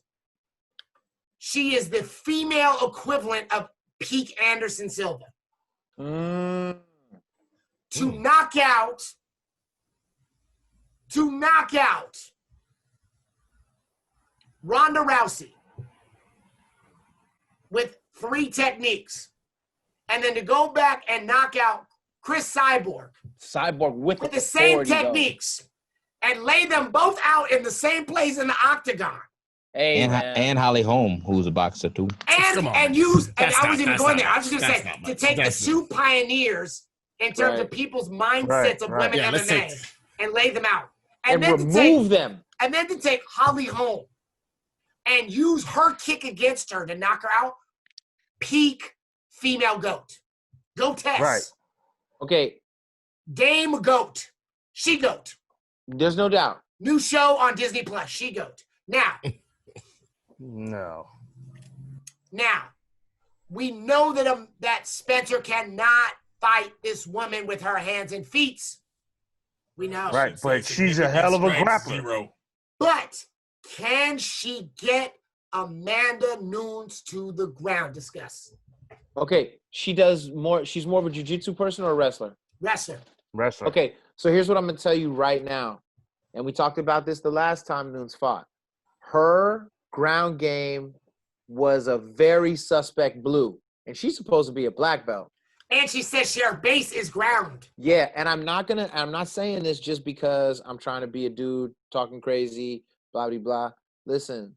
she is the female equivalent of peak Anderson Silva. To knock out Ronda Rousey with 3 techniques, and then to go back and knock out Chris Cyborg with the same techniques and lay them both out in the same place in the octagon. Hey, and Holly Holm, who's a boxer too. And I wasn't even going there. I was just going to say, to take the 2 pioneers in terms of people's mindsets of women MMA and lay them out. And then remove them. And then to take Holly Holm and use her kick against her to knock her out. Peak female GOAT. GOATess. Right. Okay. Dame GOAT. She GOAT. There's no doubt. New show on Disney Plus. She GOAT. Now. No. Now, we know that Spencer cannot fight this woman with her hands and feet. We know. Right, but she's a hell of a grappler. But can she get Amanda Nunes to the ground? Discuss. Okay, she does more. She's more of a jiu-jitsu person or a wrestler? Wrestler. Okay, so here's what I'm going to tell you right now. And we talked about this the last time Nunes fought. Her ground game was a very suspect blue. And she's supposed to be a black belt. And she says her base is ground. Yeah, and I'm not saying this just because I'm trying to be a dude talking crazy, blah, blah, blah. Listen,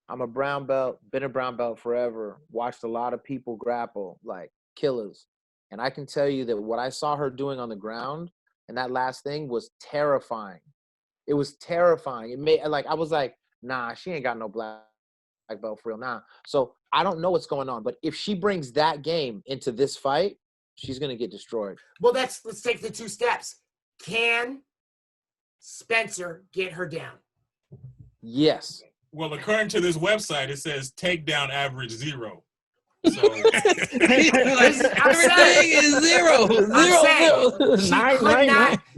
I'm a brown belt, been a brown belt forever, watched a lot of people grapple like killers. And I can tell you that what I saw her doing on the ground and that last thing was terrifying. It was terrifying. It made I was like, nah, she ain't got no black belt for real now. So I don't know what's going on, but if she brings that game into this fight, she's gonna get destroyed. Well, let's take the 2 steps. Can Spencer get her down? Yes. Well, according to this website, it says takedown average 0. So everything is 0.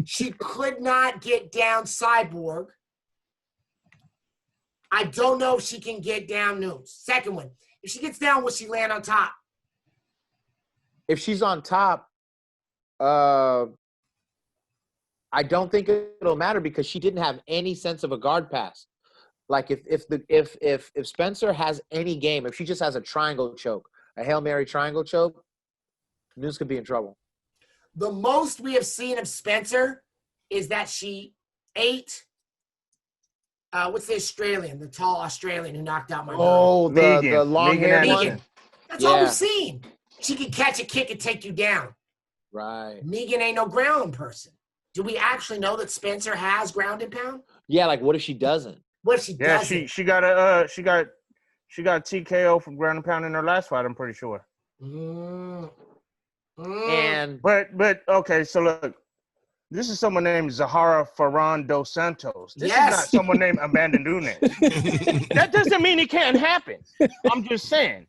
She could not get down Cyborg. I don't know if she can get down Nunes. Second one, if she gets down, will she land on top? If she's on top, I don't think it'll matter because she didn't have any sense of a guard pass. Like if Spencer has any game, if she just has a triangle choke, a Hail Mary triangle choke, Nunes could be in trouble. The most we have seen of Spencer is that she ate. What's the Australian, the tall Australian who knocked out my guy? The long-haired one? That's all we've seen. She can catch a kick and take you down. Right. Megan ain't no ground person. Do we actually know that Spencer has ground and pound? Yeah, like what if she doesn't? What if she doesn't? Yeah, she got TKO from ground and pound in her last fight, I'm pretty sure. And but okay, so look. This is someone named Zahara Ferran dos Santos. This is not someone named Amanda Nunes. That doesn't mean it can't happen. I'm just saying.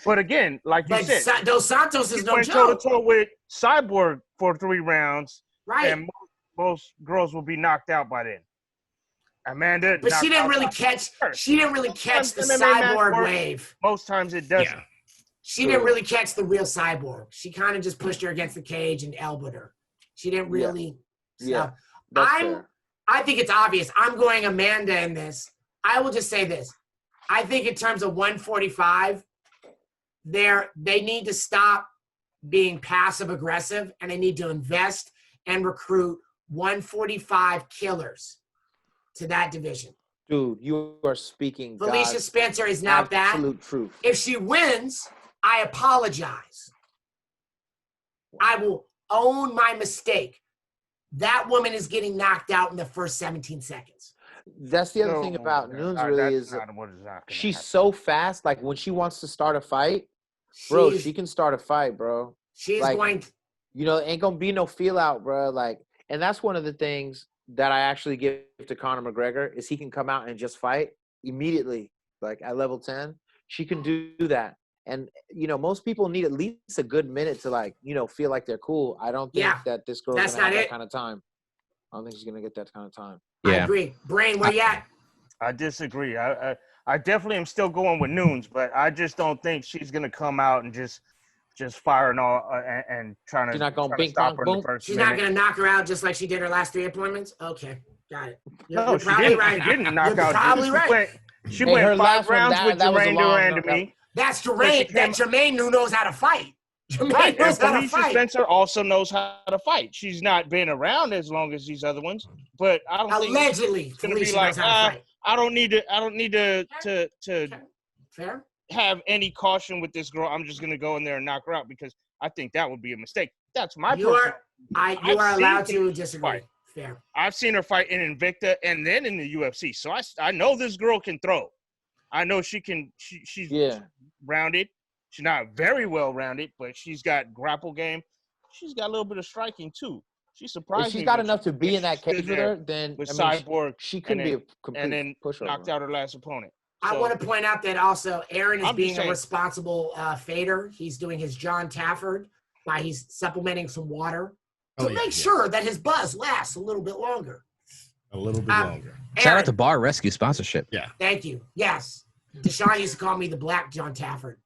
But again, like you said, Dos Santos is no went joke. toe-to-toe with Cyborg for 3 rounds. Right. And most girls will be knocked out by then. Amanda, but she didn't really catch. She didn't really catch the Cyborg wave. Most times it doesn't. Yeah. She didn't really catch the real Cyborg. She kind of just pushed her against the cage and elbowed her. She didn't really. Yeah. I think it's obvious. I'm going Amanda in this. I will just say this. I think in terms of 145, they need to stop being passive aggressive and they need to invest and recruit 145 killers to that division. Dude, you are speaking. Felicia Spencer is not that. Absolute truth. If she wins, I apologize. I will own my mistake. That woman is getting knocked out in the first 17 seconds. That's the other thing about Nunes really is she's so fast. Like when she wants to start a fight, bro, she can start a fight, bro. She's like, going to, ain't gonna be no feel out, bro. Like, and that's one of the things that I actually give to Conor McGregor is he can come out and just fight immediately, like at level 10. She can do that. And most people need at least a good minute to like, feel like they're cool. I don't think that this girl's gonna have that kind of time. I don't think she's gonna get that kind of time. I agree. Brane, where you at? I disagree. I definitely am still going with Nunes, but I just don't think she's gonna come out and just firing all and trying to. She's not gonna bing bong boom. She's not gonna knock her out just like she did her last 3 appointments. Okay, got it. You're she probably didn't. right. She didn't knock You're out. probably right. She went 5 rounds with Jermaine Aaron to me. That's Jermaine who knows how to fight. Right, and Felicia Spencer also knows how to fight. She's not been around as long as these other ones, but I don't think allegedly it's gonna be like, I don't need to Fair? have any caution with this girl. I'm just gonna go in there and knock her out because I think that would be a mistake. That's my You are allowed to disagree. Fight. Fair. I've seen her fight in Invicta and then in the UFC, so I know this girl can throw. I know she can. She's rounded. She's not very well rounded, but she's got grapple game. She's got a little bit of striking too. She's surprised. If she's got enough to be in that cage with her, then Cyborg, she couldn't be a complete and then pushover. knocked out her last opponent. I want to point out that also Aaron is I'm being just saying. a responsible fader. He's doing his John Tafford by he's supplementing some water to make sure that his buzz lasts a little bit longer. A little bit longer. Shout out to Bar Rescue sponsorship. Yeah. Thank you. Yes. DeShawn used to call me the Black John Tafford.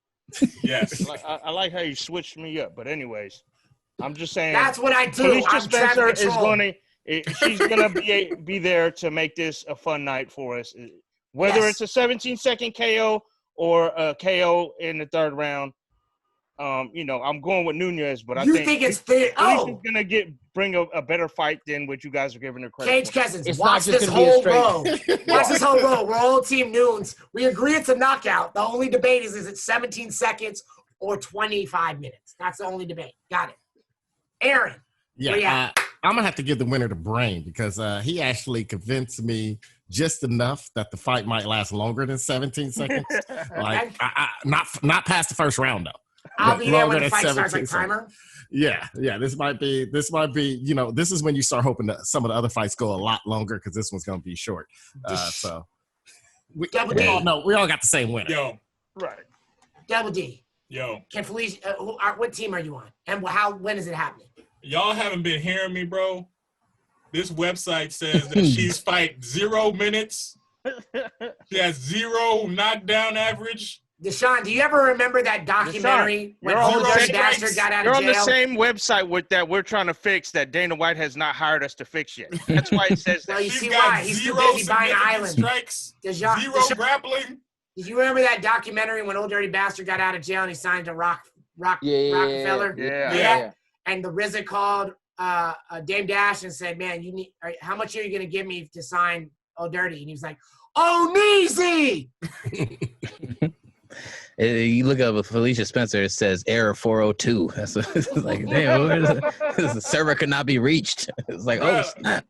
Yes. I like how you switched me up, but anyways, I'm just saying. That's what I do. Felicia I'm Spencer is control. going to. She's going to be there to make this a fun night for us. Whether it's a 17-second KO or a KO in the 3rd round, I'm going with Nunez, but I think it's the she's going to bring a better fight than what you guys are giving her credit Cage for. Cousins, It's watch not just this gonna be a whole straight- row. Watch this whole row. We're all Team Nunes. We agree it's a knockout. The only debate is it 17 seconds or 25 minutes? That's the only debate. Got it. Aaron. Yeah, I'm going to have to give the winner to Brane because he actually convinced me just enough that the fight might last longer than 17 seconds. Like, not past the 1st round, though. I'll be there when the than fight starts, like 17 timer. Yeah. This might be, this is when you start hoping that some of the other fights go a lot longer because this one's going to be short. So we all know, we all got the same winner. Yo. Right. Double D. Yo. Can Felicia, what team are you on? And when is it happening? Y'all haven't been hearing me, bro. This website says that she's fight 0 minutes. She has 0 knockdown average. DeShawn, do you ever remember that documentary when Old Dirty Bastard got out of jail? You're on the same website with that we're trying to fix that Dana White has not hired us to fix yet. That's why it says that. Well, you see got why. He's too 0 busy buying islands. strikes, DeShawn, 0 grappling. Did you remember that documentary when Old Dirty Bastard got out of jail and he signed to Rockefeller? Yeah. And the RZA called Dame Dash and said, "Man, how much are you gonna give me to sign Old Dirty?" And he was like, "Oh, easy." You look up Felicia Spencer, it says error 402. That's like, damn, the server could not be reached. It's like, oh, snap.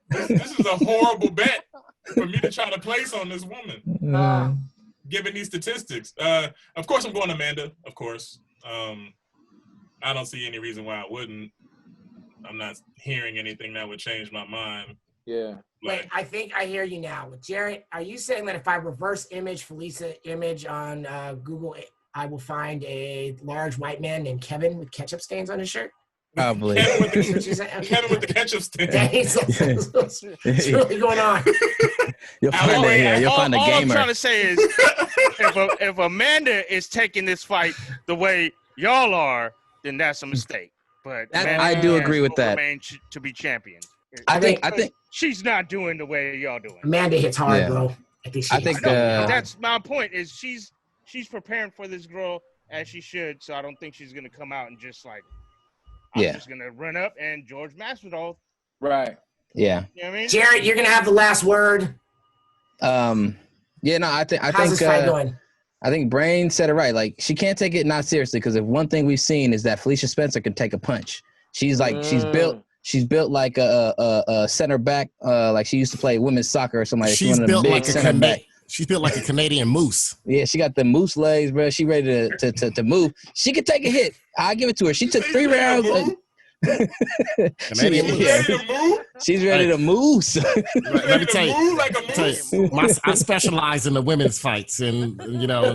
This is a horrible bet for me to try to place on this woman, given these statistics. Of course, I'm going Amanda, of course. I don't see any reason why I wouldn't. I'm not hearing anything that would change my mind. Yeah. Wait, I think I hear you now. Jarrett, are you saying that if I reverse image Felicia image on Google, I will find a large white man named Kevin with ketchup stains on his shirt? Probably. Kevin with the ketchup stains. What's really going on? You'll find a gamer. All I'm trying to say is, if Amanda is taking this fight the way y'all are, then that's a mistake. But I do agree with that. Remain to be champion. I think she's not doing the way y'all doing. Amanda hits hard, bro. I think that's my point. Is she's preparing for this girl as she should. So I don't think she's gonna come out and just like, I'm just gonna run up and George Masvidal. Right. Yeah. You know what I mean? Jarrett, you're gonna have the last word. Yeah. No, I think. How's this fight going? I think Brane said it right. Like, she can't take it not seriously because if one thing we've seen is that Felicia Spencer can take a punch. She's like she's built like a center back. Like she used to play women's soccer or something like that. She's built like she's built like a Canadian moose. Yeah, she got the moose legs, bro. She ready to move. She could take a hit. I give it to her. She took 3 rounds. She's ready to move. Let me tell you, Move like a moose. I specialize in the women's fights, and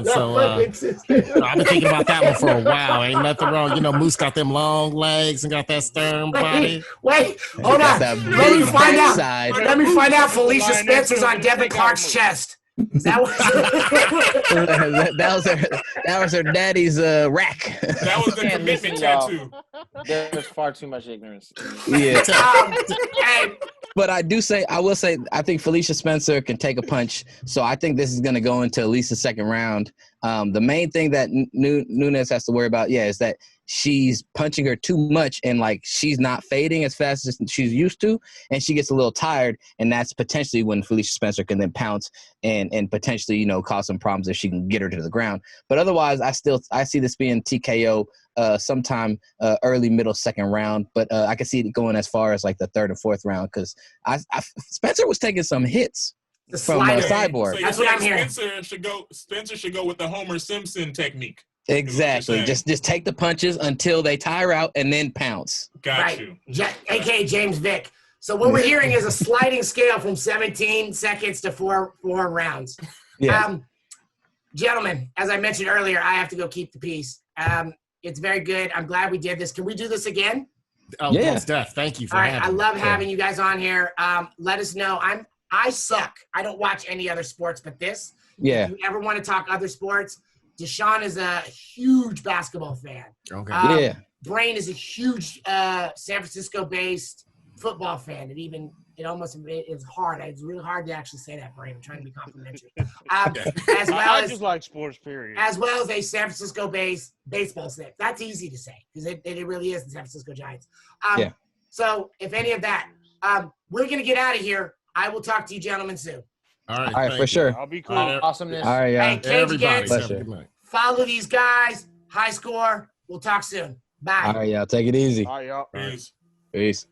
so I've been thinking about that one for a while. Ain't nothing wrong. Moose got them long legs and got that stern body. Wait, hold on. Let me find out. Let me find out. Felicia Spencer's on Devin Clark's chest. Is that what? that was her daddy's rack. That was the commitment tattoo. There's far too much ignorance. Yeah. Hey, But I will say, I think Felicia Spencer can take a punch. So I think this is going to go into at least the second round. The main thing that Nunes has to worry about, is that she's punching her too much and like she's not fading as fast as she's used to, and she gets a little tired, and that's potentially when Felicia Spencer can then pounce and potentially cause some problems if she can get her to the ground. But otherwise, I see this being TKO sometime early middle second round, but I can see it going as far as like the third and fourth round because Spencer was taking some hits from Cyborg. So that's what I'm hearing. Spencer should go with the Homer Simpson technique. Exactly. Just take the punches until they tire out and then pounce. Got you. AKA James Vick. So what we're hearing is a sliding scale from 17 seconds to four rounds. Yeah. Gentlemen, as I mentioned earlier, I have to go keep the peace. It's very good. I'm glad we did this. Can we do this again? Oh, yeah. Steph, thank you for having me. I love having you guys on here. Let us know. I suck. I don't watch any other sports but this. Yeah. If you ever want to talk other sports, DeShawn is a huge basketball fan. Okay. Brane is a huge San Francisco-based football fan. It's hard. It's really hard to actually say that, Brane. I'm trying to be complimentary. I just like sports, period. As well as a San Francisco-based baseball fan. That's easy to say because it really is the San Francisco Giants. So if any of that, we're going to get out of here. I will talk to you gentlemen soon. All right, for sure. I'll be cool. Awesomeness. All right, yeah. Hey, Cage Everybody. follow these guys. High score. We'll talk soon. Bye. All right, y'all. Take it easy. All right, y'all. Peace. Peace.